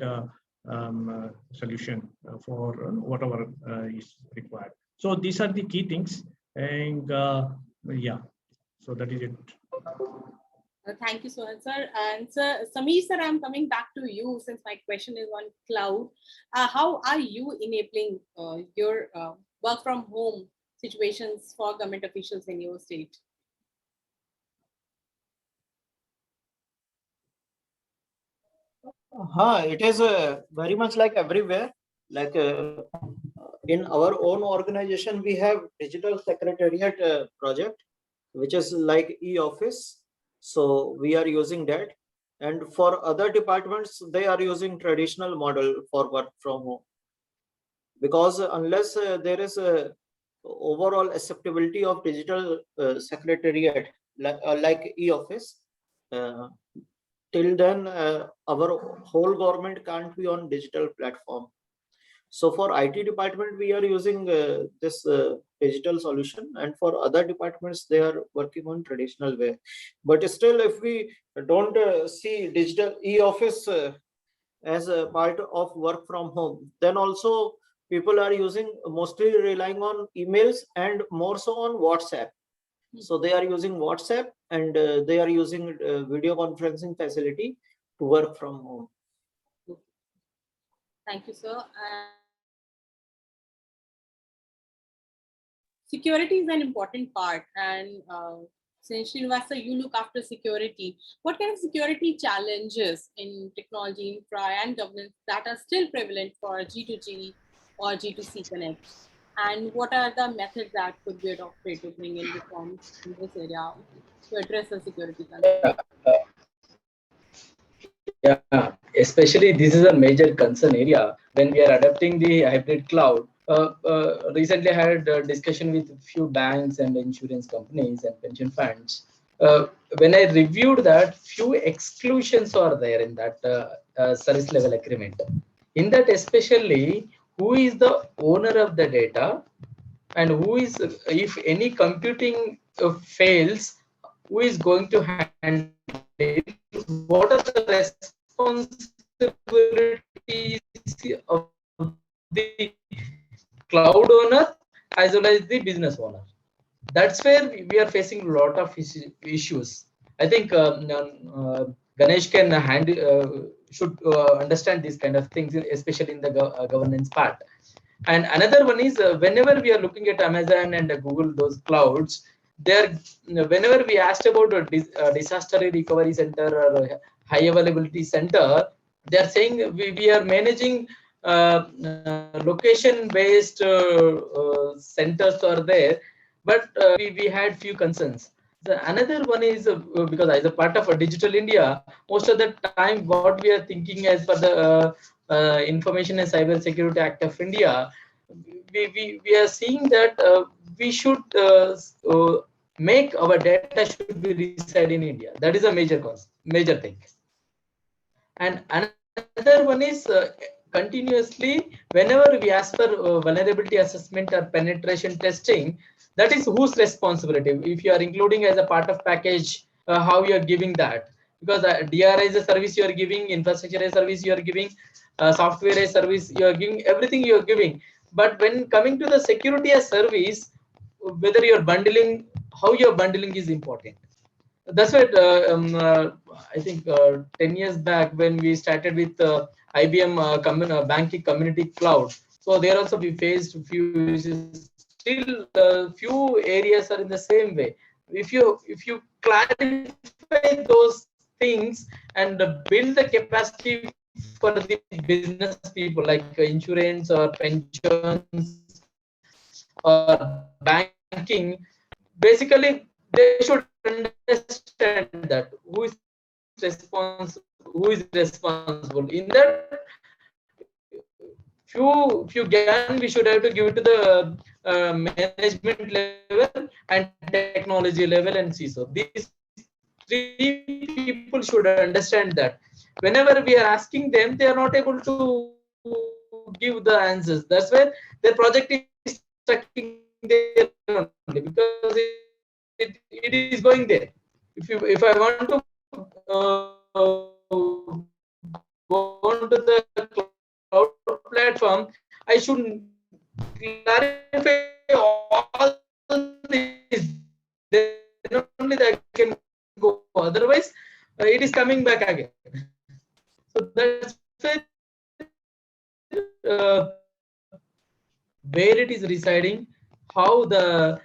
solution for whatever is required. So these are the key things, and yeah, so that is it. Thank you so much, sir. And sir, Sameer sir, I'm coming back to you since my question is on cloud. How are you enabling your work from home situations for government officials in your state? It is very much like everywhere. Like in our own organization, we have digital secretariat project, which is like e-office. So we are using that. And for other departments, they are using traditional model for work from home. Because unless there is a overall acceptability of digital secretariat like e-office, till then our whole government can't be on digital platform. So for IT department, we are using this digital solution, and for other departments, they are working on traditional way. But still, if we don't see digital e-office as a part of work from home, then also people are using, mostly relying on emails and more so on WhatsApp. So they are using WhatsApp, and they are using video conferencing facility to work from home. Thank you, sir. Security is an important part, and since Srinivasa, you look after security, what kind of security challenges in technology, infra, and governance that are still prevalent for G2G or G2C connect? And what are the methods that could be adopted to bring in reforms in this area to address the security concerns? Yeah, especially this is a major concern area when we are adopting the hybrid cloud. Recently, I had a discussion with a few banks and insurance companies and pension funds. When I reviewed that, few exclusions are there in that service level agreement. In that, especially, who is the owner of the data, and who is, if any computing fails, who is going to handle it? What are the responsibilities of the cloud owner as well as the business owner? That's where we are facing a lot of issues. I think Ganesh can should understand these kind of things, especially in the governance part. And another one is whenever we are looking at Amazon and Google, those clouds, there, whenever we asked about a disaster recovery center or a high availability center, they are saying we are managing location-based centers are there, but we had few concerns. Another one is because as a part of a Digital India, most of the time what we are thinking as per the Information and Cyber Security Act of India, we are seeing that we should make our data should be reside in India. That is a major thing. And another one is continuously, whenever we ask for vulnerability assessment or penetration testing, that is whose responsibility. If you are including as a part of package, how you are giving that, because DR is a service you are giving, infrastructure as a service you are giving, software as a service you are giving, everything you are giving. But when coming to the security as service, whether you are bundling, how you are bundling is important. That's what I think 10 years back when we started with IBM banking community cloud. So there also we faced a few issues. Still few areas are in the same way. If you clarify those things and build the capacity for the business people like insurance or pensions or banking, basically they should understand that who is responsible. In that few GAN we should have to give it to the management level and technology level and CISO. These three people should understand that whenever we are asking them, they are not able to give the answers. That's where their project is stuck there only, because it is going there. If I want to go onto the cloud platform, I should clarify all this. Then only I can go. Otherwise, it is coming back again. So that's where it is residing, how the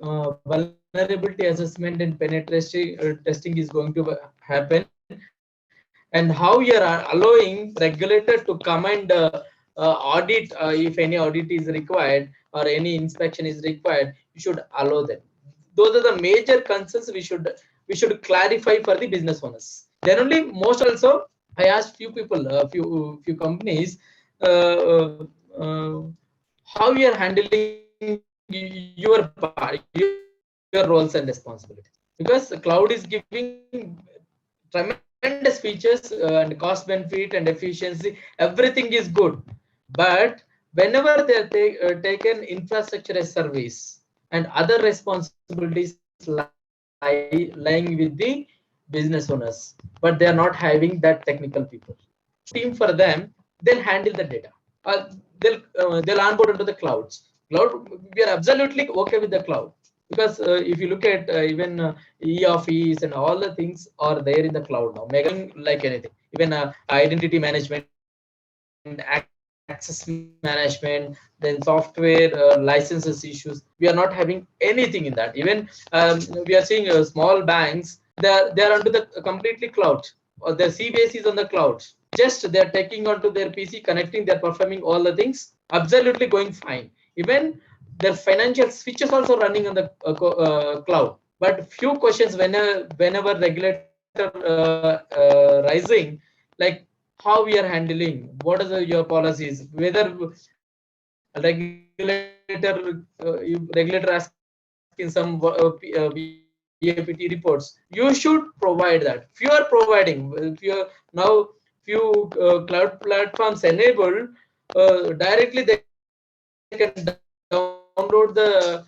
vulnerability assessment and penetration testing is going to happen, and how you are allowing regulator to come and audit if any audit is required or any inspection is required. You should allow them. Those are the major concerns we should clarify for the business owners. Then only most also I asked few people, few companies, how you are handling your part, your roles and responsibilities, because the cloud is giving tremendous features and cost benefit and efficiency. Everything is good, but whenever they are taken infrastructure as service and other responsibilities lying with the business owners, but they are not having that technical people team for them. They'll handle the data. They'll onboard into the cloud. We are absolutely okay with the cloud, because if you look at even e-office and all the things are there in the cloud now, making like anything, even identity management, access management, then software licenses issues. We are not having anything in that. Even we are seeing small banks, they are under the completely cloud, or their CBS is on the cloud. Just they're taking onto their PC, connecting, they're performing all the things, absolutely going fine. Even their financial switches also running on the cloud. But few questions whenever regulator rising, like how we are handling, what are your policies, whether regulator asking some VAPT reports, you should provide that. Few are providing. If you are now few cloud platforms enabled, directly they can download the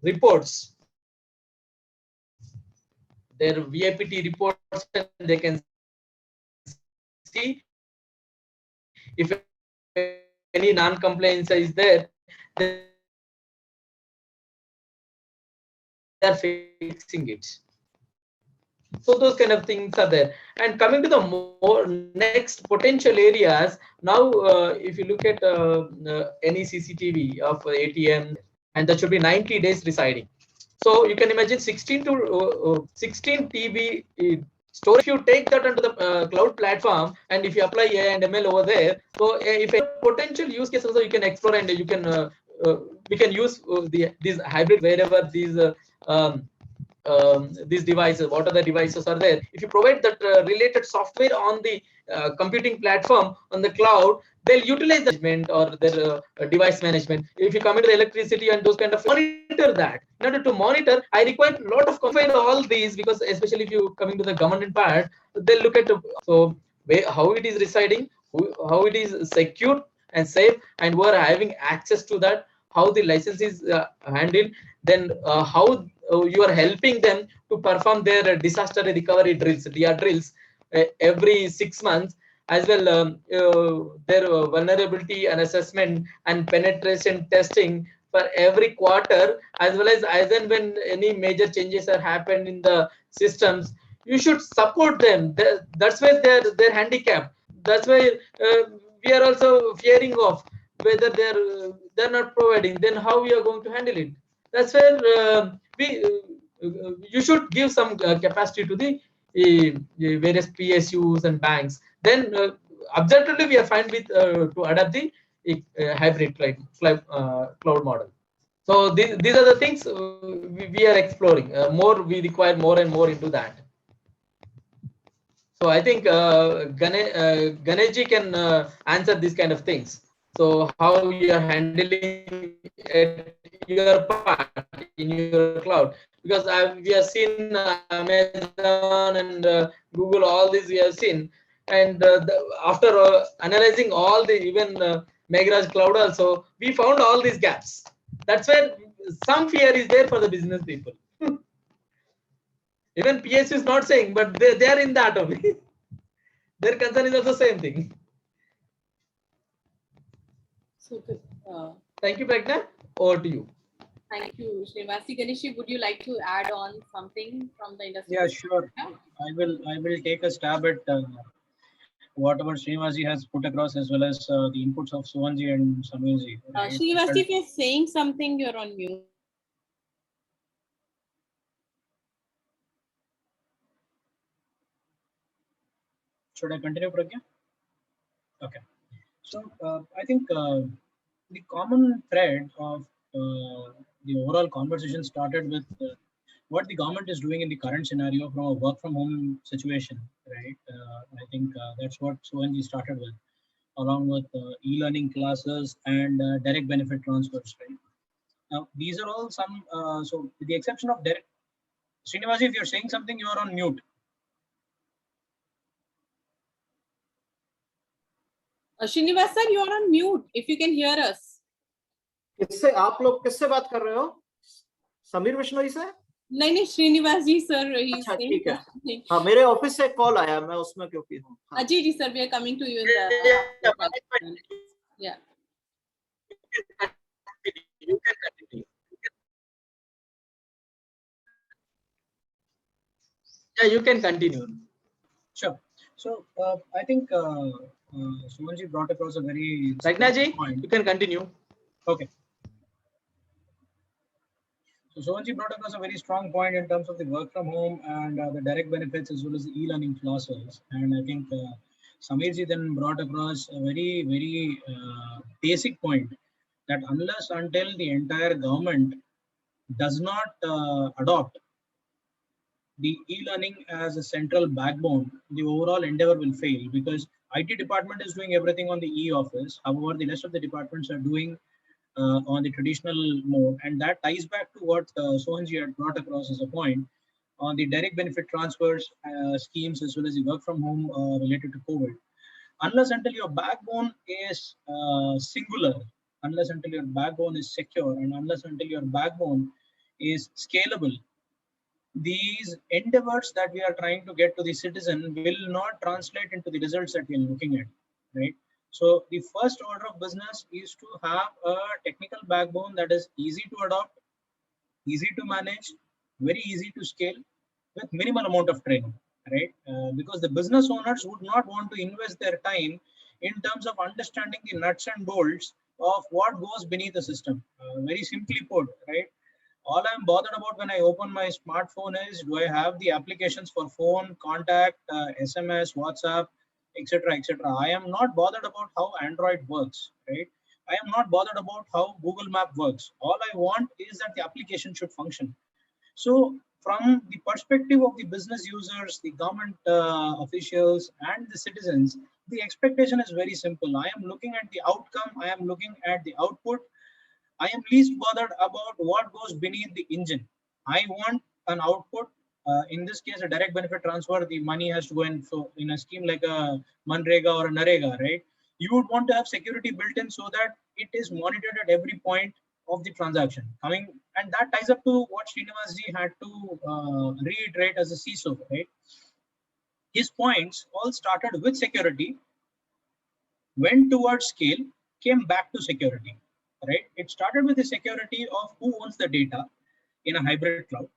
reports, their VAPT reports, and they can see if any non-compliance is there, they are fixing it. So those kind of things are there. And coming to the more next potential areas, now if you look at any CCTV of ATM, and that should be 90 days residing. So you can imagine 16 to 16 TB storage. If you take that onto the cloud platform, and if you apply AI and ML over there, so if a potential use case also you can explore, and you can we can use these hybrid wherever these devices, what are the devices are there. If you provide that related software on the computing platform on the cloud, they'll utilize the management or their device management. If you come into the electricity and those kind of monitor that. In order to monitor, I require a lot of configure all these, because especially if you coming to the government part, they'll look at so how it is residing, how it is secure and safe, and who are having access to that, how the license is handled, then how you are helping them to perform their disaster recovery drills, DR drills, every 6 months, as well their vulnerability and assessment and penetration testing for every quarter, as well as and when any major changes are happened in the systems. You should support them. That's why they're handicapped. That's why we are also fearing of whether they're not providing, then how we are going to handle it. That's where you should give some capacity to the various PSUs and banks. Then objectively we are fine with to adapt the hybrid cloud model. So these are the things we are exploring. More we require more and more into that. So I think Ganeshji can answer these kind of things. So how you are handling at your part in your cloud, because we have seen Amazon and Google, all these we have seen, and after analyzing all the even Meghraj cloud also, we found all these gaps. That's where some fear is there for the business people. Even PSU is not saying, but they are in that only. Their concern is also same thing. So, Thank you, Pragna. Over to you. thank you, Srinivasi. Ganeshi, would you like to add on something from the industry? Yeah, sure. I will take a stab at whatever Srinivasi has put across, as well as the inputs of Suhanji and Samirji. Right? Srinivasi, if you're saying something, you're on mute. Should I continue, Pragya? Okay. So I think the common thread of the overall conversation started with what the government is doing in the current scenario from a work from home situation, right? I think that's what Suhanji started with, along with e-learning classes and direct benefit transfers, right? Now, these are all some, so with the exception of direct, Srinivasi, if you're saying something, you are on mute. Srinivas sir, you are on mute. If you can hear us. किससे आप लोग किससे बात कर रहे हो? समीर बिश्नोई से? नहीं श्रीनिवास जी सर. अच्छा ठीक है. हाँ मेरे ऑफिस से कॉल आया, मैं उसमें क्योंकि हूँ. जी जी sir, we are coming to you in the. Yeah. You can continue. Yeah, you can continue. Sure. So I think Sumanji brought across a very Ragnaji, point. you can continue. Okay. So Sumanji brought across a very strong point in terms of the work from home and the direct benefits, as well as the e-learning classes. And I think Samirji then brought across a very basic point that unless until the entire government does not adopt the e-learning as a central backbone, the overall endeavor will fail, because IT department is doing everything on the e-office. However, the rest of the departments are doing on the traditional mode, and that ties back to what Sohanji had brought across as a point on the direct benefit transfers schemes, as well as the work from home related to COVID. Unless until your backbone is singular, unless until your backbone is secure, and unless until your backbone is scalable, these endeavors that we are trying to get to the citizen will not translate into the results that we are looking at, right? So the first order of business is to have a technical backbone that is easy to adopt, easy to manage, very easy to scale with minimal amount of training, right? Because the business owners would not want to invest their time in terms of understanding the nuts and bolts of what goes beneath the system. Very simply put, right? All I'm bothered about when I open my smartphone is, do I have the applications for phone, contact, SMS, WhatsApp, etc., etc. I am not bothered about how Android works, right? I am not bothered about how Google Map works. All I want is that the application should function. So from the perspective of the business users, the government officials, and the citizens, the expectation is very simple. I am looking at the outcome. I am looking at the output. I am least bothered about what goes beneath the engine. I want an output. In this case, a direct benefit transfer, the money has to go in. So in a scheme like a Manrega or a Narega, right? You would want to have security built in so that it is monitored at every point of the transaction. And that ties up to what Srinivasji had to reiterate as a CISO, right? His points all started with security, went towards scale, came back to security. Right? It started with the security of who owns the data in a hybrid cloud.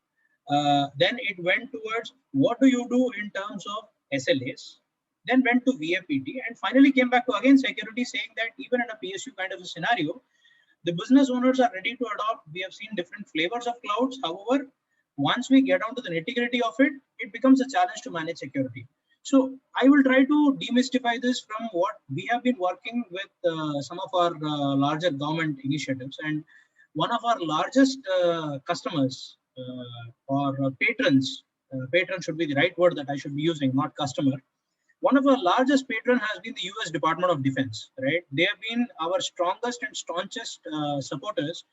Then it went towards what do you do in terms of SLAs, then went to VAPT, and finally came back to again security, saying that even in a PSU kind of a scenario, the business owners are ready to adopt. We have seen different flavors of clouds. However, once we get down to the nitty-gritty of it, it becomes a challenge to manage security. So I will try to demystify this from what we have been working with some of our larger government initiatives. And one of our largest customers or patrons, patron should be the right word that I should be using, not customer. One of our largest patron has been the US Department of Defense, right? They have been our strongest and staunchest supporters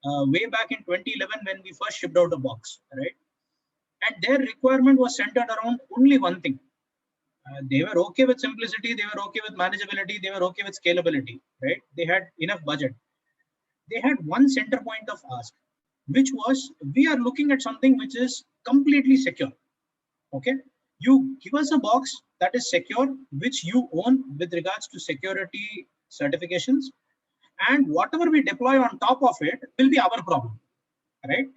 way back in 2011 when we first shipped out the box, right? And their requirement was centered around only one thing. They were okay with simplicity, they were okay with manageability, they were okay with scalability, right? They had enough budget. They had one center point of ask, which was we are looking at something which is completely secure. Okay, you give us a box that is secure, which you own with regards to security certifications, and whatever we deploy on top of it will be our problem, right?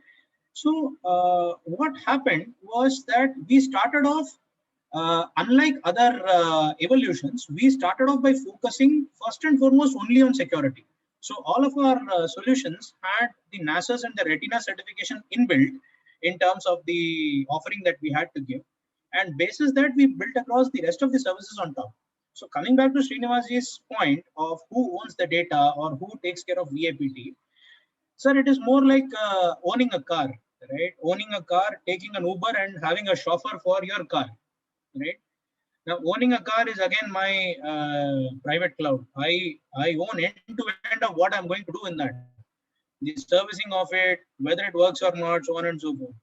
So what happened was that we started off, unlike other evolutions, we started off by focusing first and foremost only on security. So all of our solutions had the NASA's and the Retina certification inbuilt in terms of the offering that we had to give. And basis that we built across the rest of the services on top. So coming back to Srinivasji's point of who owns the data or who takes care of VAPT, sir, it is more like owning a car, right? Owning a car, taking an Uber and having a chauffeur for your car, right? Now, owning a car is again my private cloud. I own end to end of what I'm going to do in that. The servicing of it, whether it works or not, so on and so forth.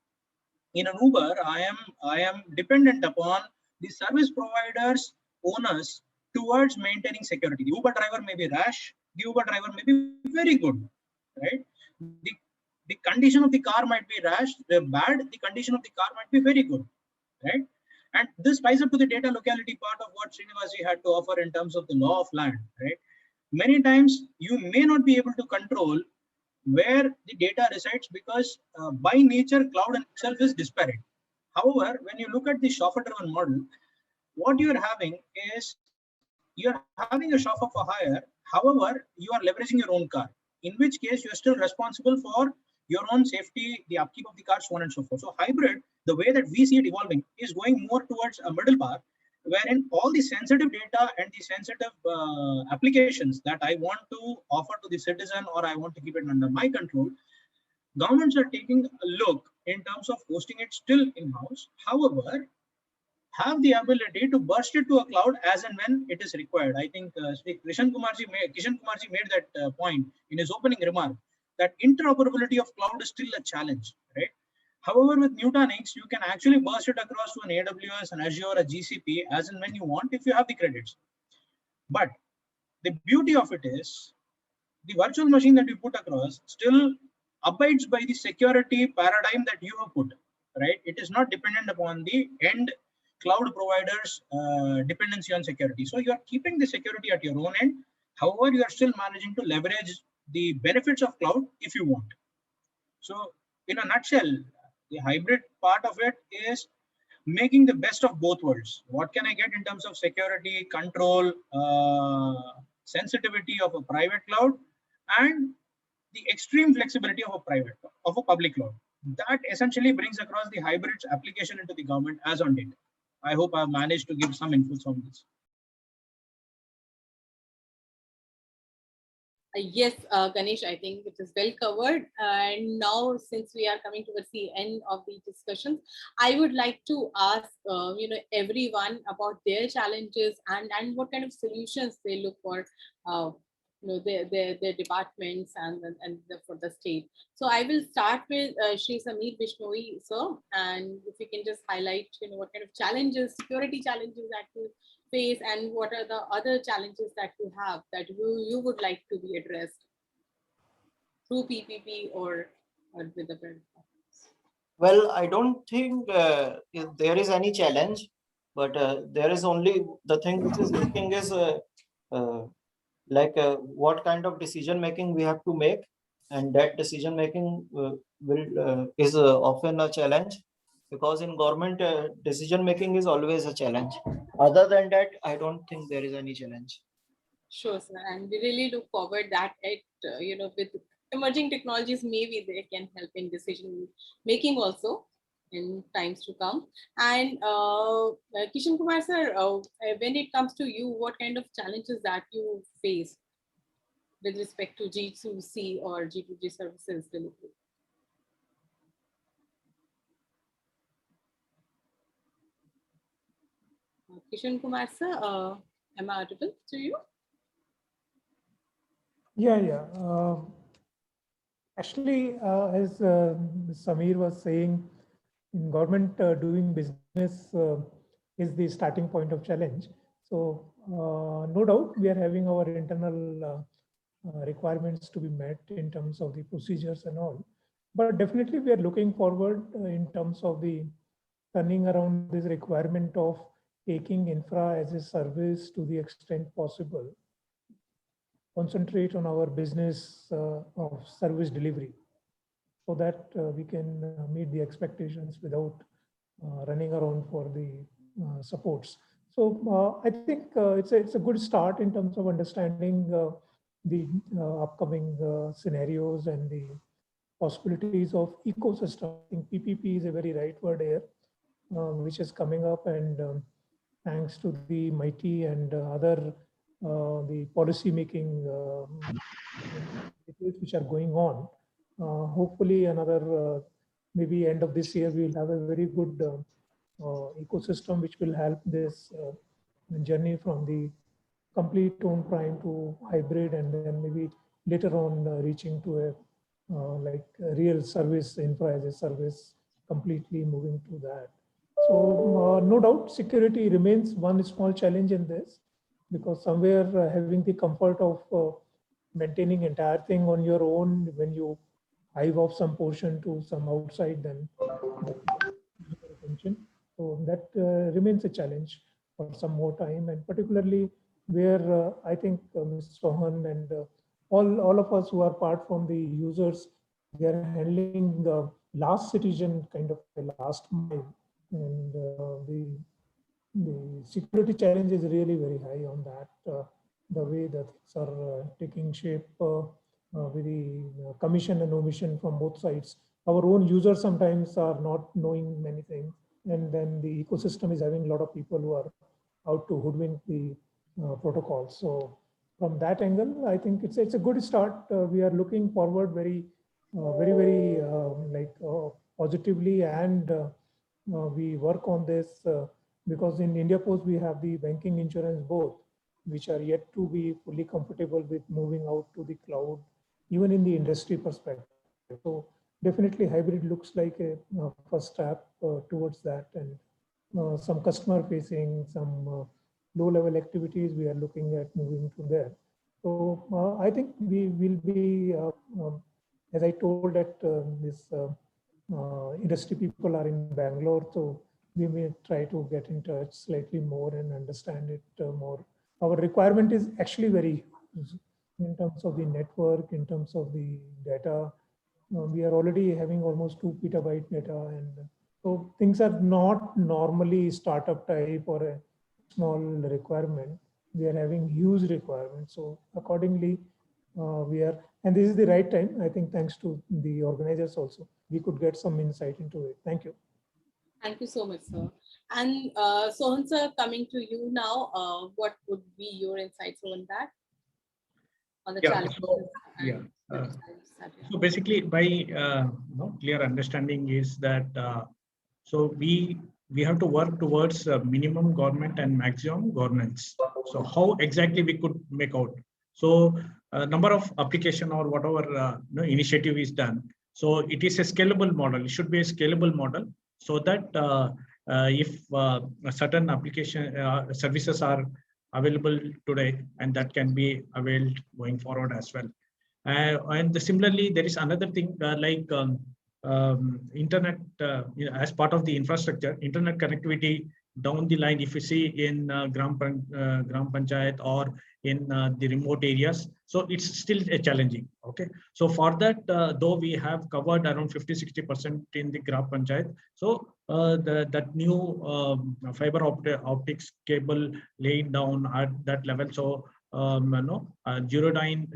In an Uber, I am dependent upon the service providers, owners towards maintaining security. The Uber driver may be rash, the Uber driver may be very good, right? The condition of the car might be rash, bad, the condition of the car might be very good, right? And this ties up to the data locality part of what Srinivasji had to offer in terms of the law of land, right? Many times you may not be able to control where the data resides because by nature, cloud itself is disparate. However, when you look at the chauffeur-driven model, what you're having is you're having a chauffeur for hire. However, you are leveraging your own car, in which case you're still responsible for your own safety, the upkeep of the car, so on and so forth. So hybrid, the way that we see it evolving, is going more towards a middle path, wherein all the sensitive data and the sensitive applications that I want to offer to the citizen or I want to keep it under my control, governments are taking a look in terms of hosting it still in-house. However, have the ability to burst it to a cloud as and when it is required. I think Kishan Kumarji made that point in his opening remark that interoperability of cloud is still a challenge, right? However, with Nutanix, you can actually burst it across to an AWS, an Azure, a GCP as and when you want if you have the credits. But the beauty of it is the virtual machine that you put across still abides by the security paradigm that you have put, right? It is not dependent upon the end cloud providers dependency on security. So you are keeping the security at your own end. However, you are still managing to leverage the benefits of cloud if you want. So in a nutshell, the hybrid part of it is making the best of both worlds. What can I get in terms of security, control, sensitivity of a private cloud, and the extreme flexibility of a public cloud. That essentially brings across the hybrid application into the government as on date. I hope I've managed to give some inputs on this. Yes, Ganesh, I think it is well covered. And now, since we are coming towards the end of the discussion, I would like to ask, everyone about their challenges and what kind of solutions they look for, their departments for the state. So I will start with Shri Sameer Bishnoi, sir, and if you can just highlight, what kind of challenges, security challenges that you face, and what are the other challenges that you have that you would like to be addressed through PPP or with the parent? Well, I don't think there is any challenge, but there is only the thing which is looking is what kind of decision making we have to make, and that decision making is often a challenge, because in government decision making is always a challenge. Other than that, I don't think there is any challenge. Sure, sir, and we really look forward that it with emerging technologies, maybe they can help in decision making also in times to come. And Kishan Kumar sir, when it comes to you, what kind of challenges that you face with respect to G2C or G2G services delivery? Kishan Kumar sir, am I audible to you? Yeah. Actually, as Samir was saying, in government doing business is the starting point of challenge. So no doubt we are having our internal requirements to be met in terms of the procedures and all. But definitely we are looking forward in terms of the turning around this requirement of taking infra as a service to the extent possible, concentrate on our business of service delivery so that we can meet the expectations without running around for the supports. So I think it's a good start in terms of understanding the upcoming scenarios and the possibilities of ecosystem. I think PPP is a very right word here, which is coming up, and thanks to the mighty and other the policy making which are going on. Hopefully, another maybe end of this year, we'll have a very good ecosystem which will help this journey from the complete own prime to hybrid, and then maybe later on reaching to a like a real service infra as a service, completely moving to that. So no doubt security remains one small challenge in this, because somewhere having the comfort of maintaining entire thing on your own, when you hive off some portion to some outside, then attention. So that remains a challenge for some more time, and particularly where I think Mr. Sohan and all of us who are part from the users, they are handling the last citizen kind of a last mile, and the security challenge is really very high on that. The way that things are taking shape with the commission and omission from both sides. Our own users sometimes are not knowing many things, and then the ecosystem is having a lot of people who are out to hoodwink the protocols. So from that angle, I think it's a good start. We are looking forward very positively, and we work on this because in India Post we have the banking insurance both, which are yet to be fully comfortable with moving out to the cloud, even in the industry perspective. So definitely hybrid looks like a first step towards that, and some customer facing, some low level activities we are looking at moving to there. So I think we will be, as I told that this industry people are in Bangalore, so we may try to get in touch slightly more and understand it more. Our requirement is actually very huge in terms of the network, in terms of the data. We are already having almost 2 petabyte data, and so things are not normally startup type or a small requirement. We are having huge requirements. So accordingly, we are, and this is the right time. I think thanks to the organizers also, we could get some insight into it. Thank you. Thank you so much, sir. And Sohan sir, coming to you now, what would be your insights on that? On the challenges? So basically, by clear understanding is that so we have to work towards minimum government and maximum governance. So how exactly we could make out? So number of application or whatever initiative is done. So it is a scalable model. It should be a scalable model, so that if a certain application services are available today, and that can be availed going forward as well. And similarly, there is another thing internet as part of the infrastructure, internet connectivity down the line. If you see in Gram Panchayat or in the remote areas, so it's still a challenging. Okay, so for that, though we have covered around 50-60% in the Gram Panchayat, so that new fiber optics cable laid down at that level. So zero downing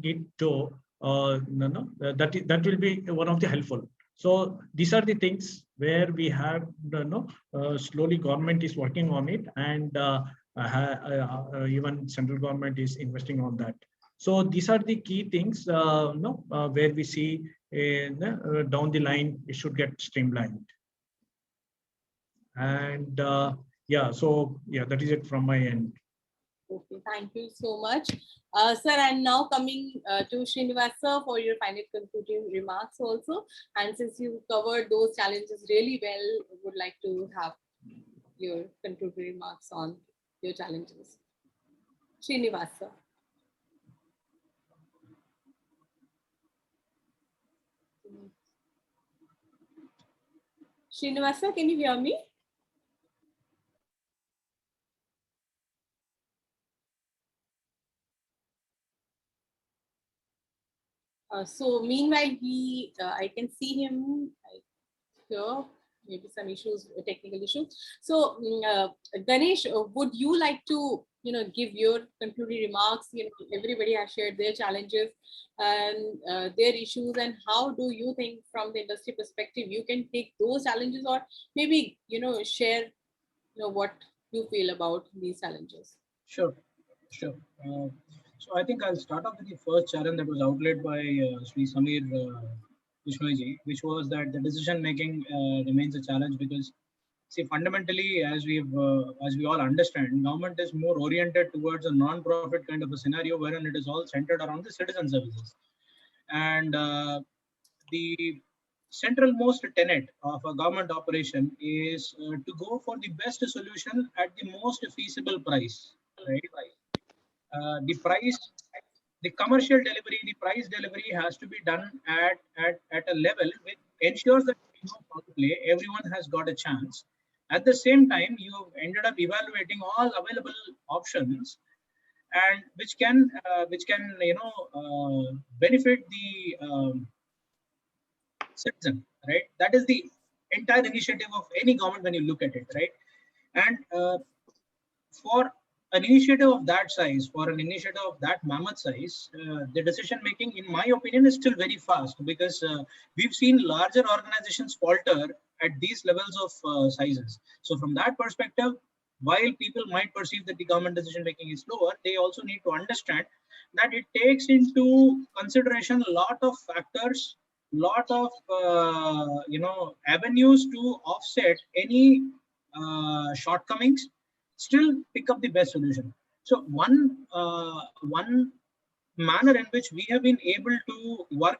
it to that will be one of the helpful. So these are the things where we have slowly government is working on it, and even central government is investing on that. So these are the key things where we see down the line it should get streamlined. And yeah, so yeah, that is it from my end. Okay, thank you so much. Sir, and now coming to Srinivasa for your final concluding remarks also. And since you covered those challenges really well, would like to have your concluding remarks on your challenges. Srinivasa. Srinivasa, can you hear me? So meanwhile, I can see him here. Maybe some issues, technical issues. So Ganesh, would you like to, give your concluding remarks? Everybody has shared their challenges and their issues, and how do you think, from the industry perspective, you can take those challenges, or maybe share, what you feel about these challenges? Sure, sure. So I think I'll start off with the first challenge that was outlaid by Sri Samir Vishnoyji, which was that the decision making remains a challenge because, see, fundamentally, as we all understand, government is more oriented towards a non-profit kind of a scenario, wherein it is all centered around the citizen services, and the central most tenet of a government operation is to go for the best solution at the most feasible price, right? The price, the commercial delivery, the price delivery has to be done at a level which ensures that play, everyone has got a chance. At the same time, you have ended up evaluating all available options, and which can benefit the citizen, right? That is the entire initiative of any government when you look at it, right? And for an initiative of that size, for an initiative of that mammoth size, the decision making, in my opinion, is still very fast, because we've seen larger organizations falter at these levels of sizes. So from that perspective, while people might perceive that the government decision making is slower, they also need to understand that it takes into consideration a lot of factors, lot of avenues to offset any shortcomings, still pick up the best solution. So one manner in which we have been able to work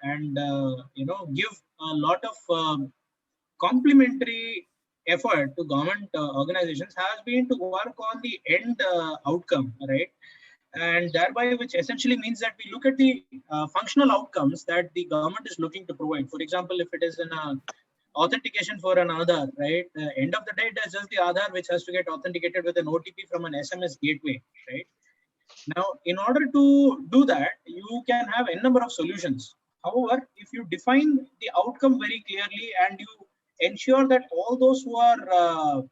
and give a lot of complementary effort to government organizations has been to work on the end outcome, right? And thereby, which essentially means that we look at the functional outcomes that the government is looking to provide. For example, if it is in a authentication for an Aadhaar, right? End of the day, it is just the Aadhaar which has to get authenticated with an OTP from an SMS gateway, right? Now, in order to do that, you can have a number of solutions. However, if you define the outcome very clearly and you ensure that all those who are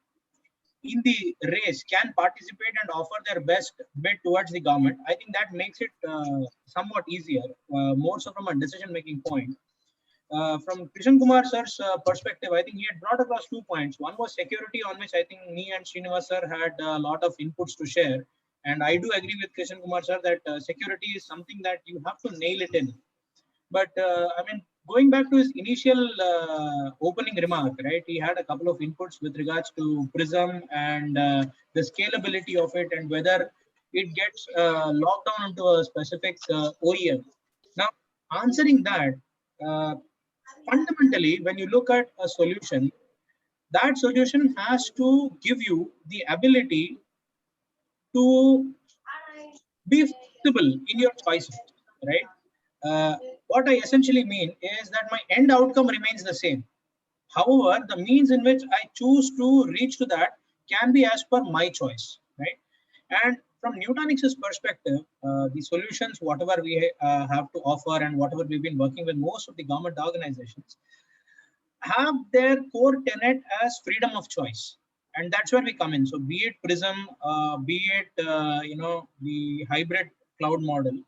in the race can participate and offer their best bid towards the government, I think that makes it somewhat easier, more so from a decision-making point. From Kishan Kumar sir's perspective, I think he had brought across 2 points. One was security, on which I think me and Srinivas sir had a lot of inputs to share. And I do agree with Kishan Kumar sir that security is something that you have to nail it in. But I mean, going back to his initial opening remark, right? He had a couple of inputs with regards to PRISM and the scalability of it, and whether it gets locked down into a specific OEM. Now, answering that, fundamentally, when you look at a solution, that solution has to give you the ability to be flexible in your choices, right? What I essentially mean is that my end outcome remains the same. However, the means in which I choose to reach to that can be as per my choice, right? And from Nutanix's perspective, the solutions, whatever we have to offer and whatever we've been working with most of the government organizations, have their core tenet as freedom of choice. And that's where we come in. So be it Prism, be it, the hybrid cloud model,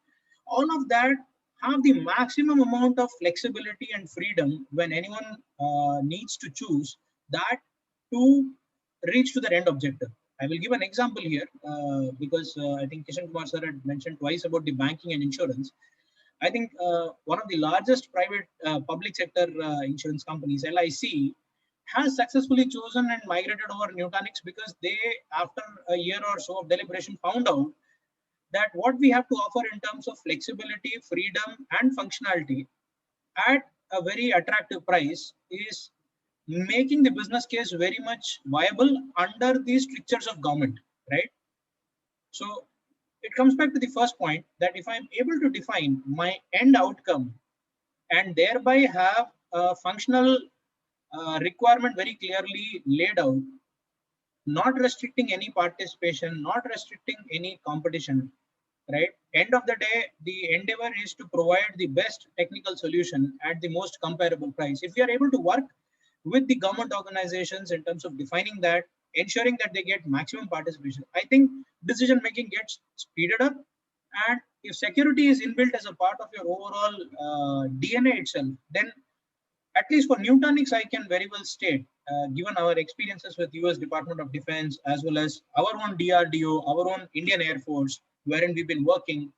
all of that have the maximum amount of flexibility and freedom when anyone needs to choose that to reach to their end objective. I will give an example here because I think Kishan Kumar sir had mentioned twice about the banking and insurance. I think one of the largest private public sector insurance companies, LIC, has successfully chosen and migrated over Nutanix because they, after a year or so of deliberation, found out that what we have to offer in terms of flexibility, freedom, and functionality at a very attractive price is making the business case very much viable under the strictures of government, right? So it comes back to the first point that if I'm able to define my end outcome and thereby have a functional requirement very clearly laid out, not restricting any participation, not restricting any competition, right? End of the day, the endeavor is to provide the best technical solution at the most comparable price. If we are able to work with the government organizations in terms of defining that, ensuring that they get maximum participation, I think decision making gets speeded up. And if security is inbuilt as a part of your overall DNA itself, then at least for Nutanix, I can very well state, given our experiences with US Department of Defense, as well as our own DRDO, our own Indian Air Force, wherein we've been working,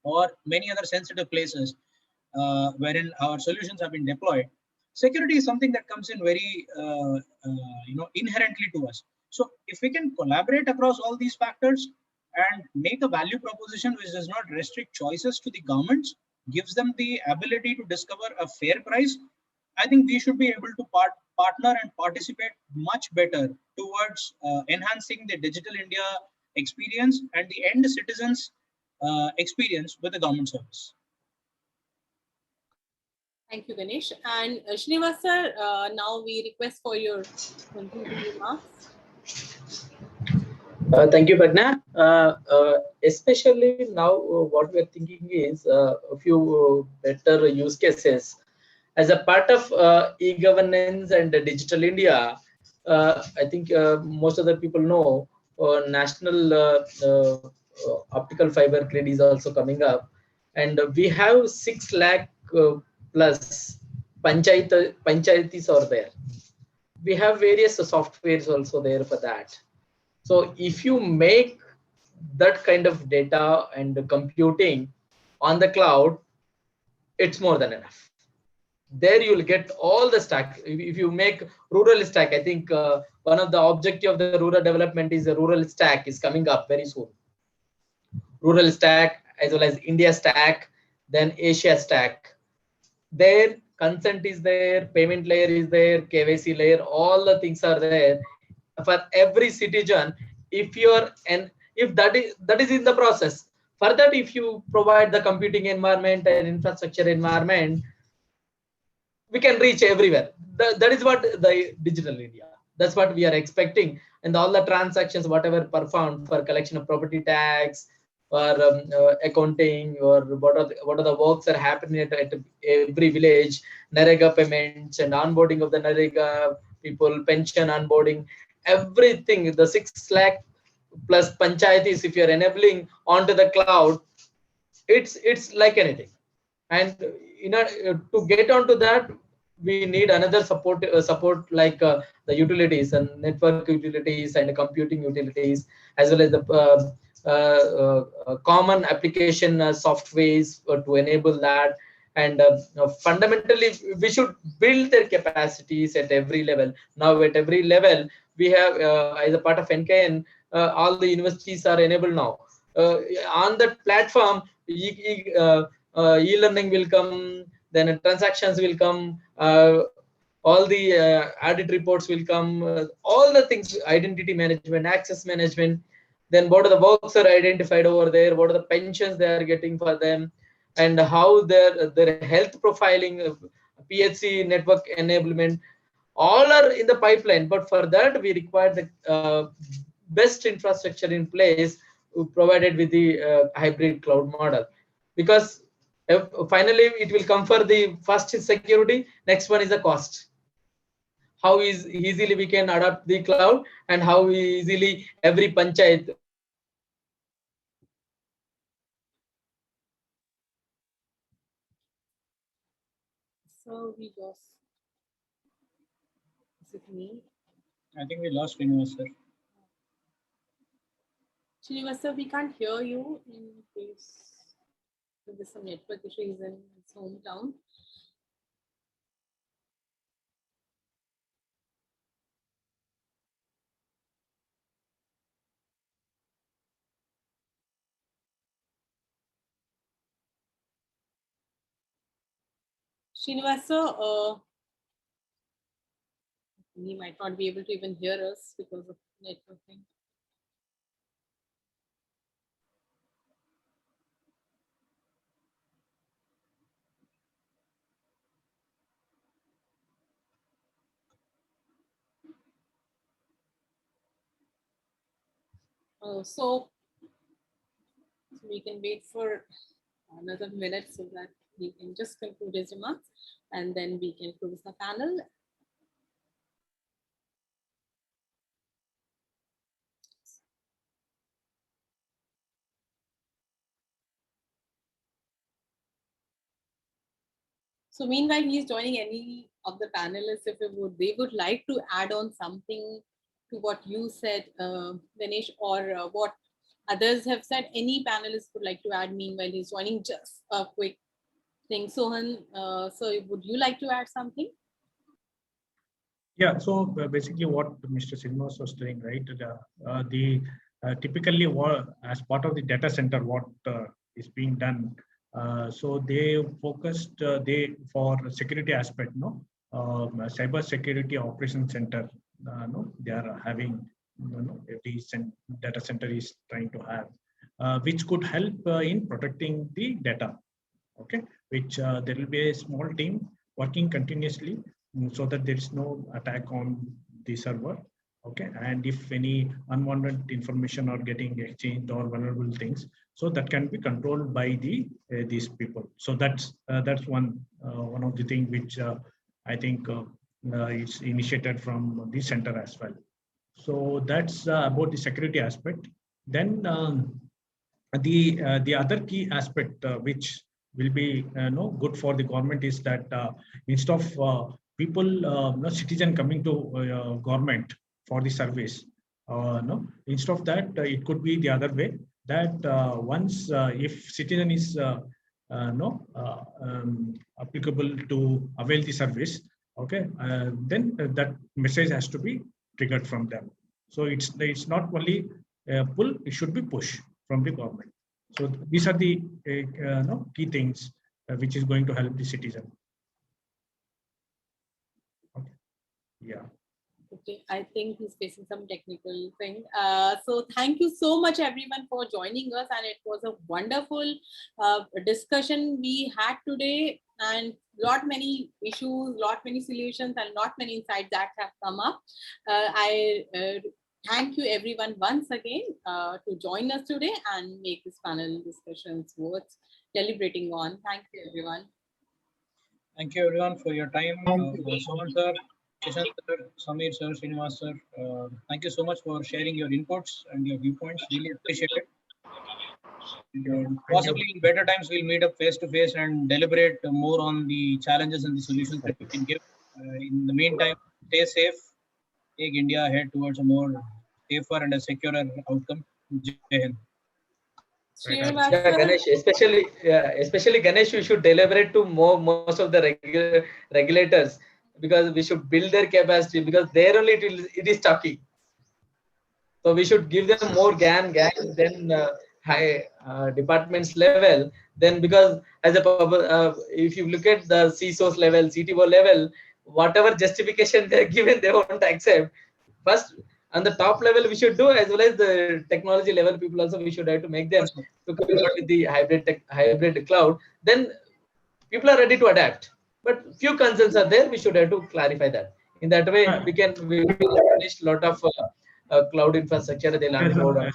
or many other sensitive places wherein our solutions have been deployed. Security is something that comes in very, inherently to us. So if we can collaborate across all these factors and make a value proposition which does not restrict choices to the governments, gives them the ability to discover a fair price, I think we should be able to partner and participate much better towards enhancing the digital India experience and the end citizens experience with the government service. Thank you, Ganesh. And Srinivas sir, now we request for your concluding remarks. Thank you, Pragna. Especially now, what we are thinking is a few better use cases. As a part of e-governance and digital India, I think most of the people know national optical fiber grid is also coming up, and we have 6 lakh plus panchayatis are there. We have various softwares also there for that. So if you make that kind of data and computing on the cloud, it's more than enough. There you will get all the stack. If you make rural stack, I think one of the objective of the rural development is the rural stack is coming up very soon. Rural stack as well as India stack, then Asia stack. There consent is there, payment layer is there, KYC layer, all the things are there for every citizen. If you're if that is in the process, for that if you provide the computing environment and infrastructure environment, we can reach everywhere. That is what the digital India, that's what we are expecting. And all the transactions whatever performed for collection of property tax or accounting, or what are the works are happening at every village, NREGA payments and onboarding of the NREGA people, pension onboarding, everything, the 6 lakh plus panchayatis, if you're enabling onto the cloud, it's like anything. And to get onto that, we need another support like the utilities and network utilities and computing utilities, as well as the common application softwares to enable that. And fundamentally, we should build their capacities at every level. Now, at every level, we have, as a part of NKN, all the universities are enabled now. On that platform, e-learning will come, then transactions will come, all the audit reports will come, all the things, identity management, access management, then what are the works are identified over there, what are the pensions they are getting for them, and how their health profiling, PHC network enablement, all are in the pipeline. But for that, we require the best infrastructure in place provided with the hybrid cloud model, because finally it will come for the first is security, next one is the cost. How easily we can adopt the cloud, and how easily every panchayat. So we lost. Is it me? I think we lost Srinivas sir. Srinivas sir, we can't hear you in case there's some network issues in his hometown. Srinivasa, he might not be able to even hear us because of networking. So we can wait for another minute so that we can just conclude his remarks and then we can close the panel. So meanwhile, he's joining any of the panelists if they would like to add on something to what you said, Ganesh, or what others have said. Any panelist would like to add. Meanwhile, he's joining. Just a quick thing. Sohan, so would you like to add something? Yeah, so basically what Mr. Srinivas was saying, right? Typically as part of the data center, what is being done. So they focused for security aspect, no, cyber security operations center. No, they are having, every data center is trying to have, which could help in protecting the data. Okay, which there will be a small team working continuously so that there is no attack on the server. Okay, and if any unwanted information are getting exchanged or vulnerable things, so that can be controlled by these people. So that's one of the things which I think is initiated from the center as well. So that's about the security aspect. Then the other key aspect which will be good for the government is that instead of people citizen coming to government for the service, no, instead of that it could be the other way, that once if citizen is applicable to avail the service, okay, then that message has to be triggered from them. So it's not only pull, it should be push from the government. So these are the key things which is going to help the citizen. Okay. Yeah. Okay, I think he's facing some technical thing. So thank you so much everyone for joining us, and it was a wonderful discussion we had today, and lot many issues, lot many solutions, and lot many insights that have come up. I thank you everyone once again to join us today and make this panel discussions worth deliberating on. Thank you everyone. Thank you everyone for your time. Sohan sir, Kishan sir, Samir sir, Srinivas sir, thank you so much for sharing your inputs and your viewpoints. Really appreciate it. Possibly in better times we'll meet up face to face and deliberate more on the challenges and the solutions that we can give. In the meantime, stay safe, take India ahead towards a more safer and a securer outcome. Jai Hind. Yeah, Ganesh, especially Ganesh, we should deliberate to most of the regulators, because we should build their capacity, because there only it is talking. So we should give them more gang then high departments level. Then, because as a if you look at the CISOs level, CTO level, whatever justification they're given, they won't accept. First, on the top level, we should do, as well as the technology level people also, we should have to make them to convert with the hybrid cloud. Then people are ready to adapt. But few concerns are there. We should have to clarify that. In that way, we will establish a lot of cloud infrastructure. They'll onboard.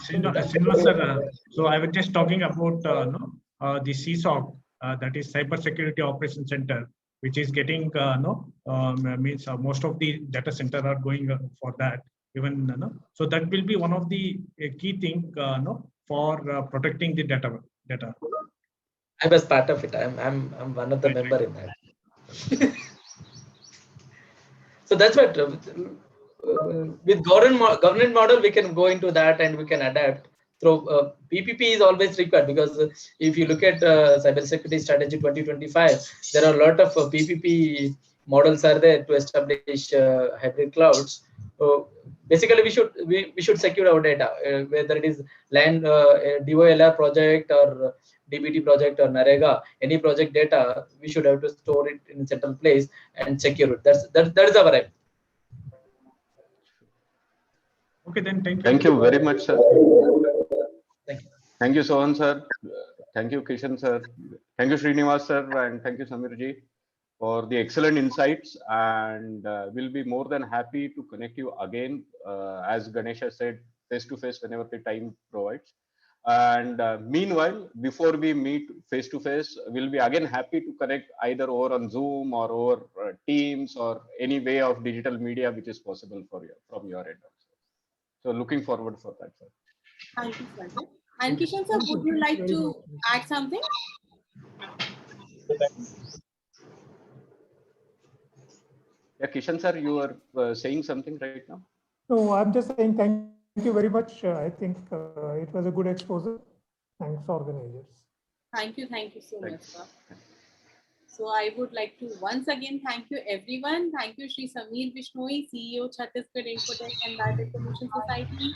So I was just talking about the CSOC, that is Cyber Security Operations Center, which is getting means most of the data center are going for that. Even so that will be one of the key thing for protecting the data. I was part of it. I'm one of the member in that. So that's what with government model we can go into that and we can adapt. Through PPP is always required, because if you look at Cybersecurity Strategy 2025, there are a lot of PPP models are there to establish hybrid clouds. So basically, we should secure our data, whether it is land DOLR project or DBT project or NREGA, any project data, we should have to store it in a central place and secure it. That is our aim. Okay, then thank you. Thank you very much, sir. Thank you. Thank you, Sohan sir. Thank you, Kishan sir. Thank you, Srinivas sir, and thank you, Samir ji, for the excellent insights. And we'll be more than happy to connect you again, as Ganesha said, face to face whenever the time provides. And meanwhile, before we meet face to face, we'll be again happy to connect either over on Zoom or over Teams or any way of digital media which is possible for you from your end also. So looking forward for that, sir. Thank you, sir. And Kishan sir, would you like to add something? Yeah, Kishan sir, you are saying something right now? No, I'm just saying thank you very much. I think it was a good exposure. Thanks, organizers. Thank you so much, Thanks. sir. So I would like to once again thank you everyone. Thank you, Shri Samir Bishnoi, CEO, Chhattisgarh Infotech and Data Information Society,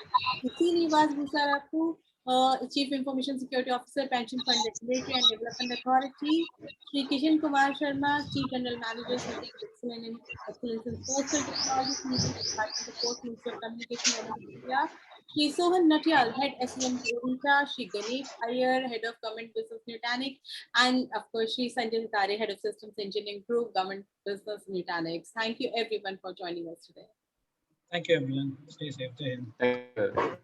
Srinivas Busarapu, Chief Information Security Officer, Pension Fund Regulatory and Development Authority, Shri Kishan Kumar Sharma, Chief General Manager, Center of Excellence in Postal Technology, Department of Post, Ministry of Communication, Government of India, Shri Sohan Natyal, Head SEM Odisha, Shri Ganesh Iyer, Head of Government Business Nutanix, and of course, Shri Sanjay Tare, Head of Systems Engineering Group, Government Business Nutanix. Thank you everyone for joining us today. Thank you, everyone. Stay safe. Thank you.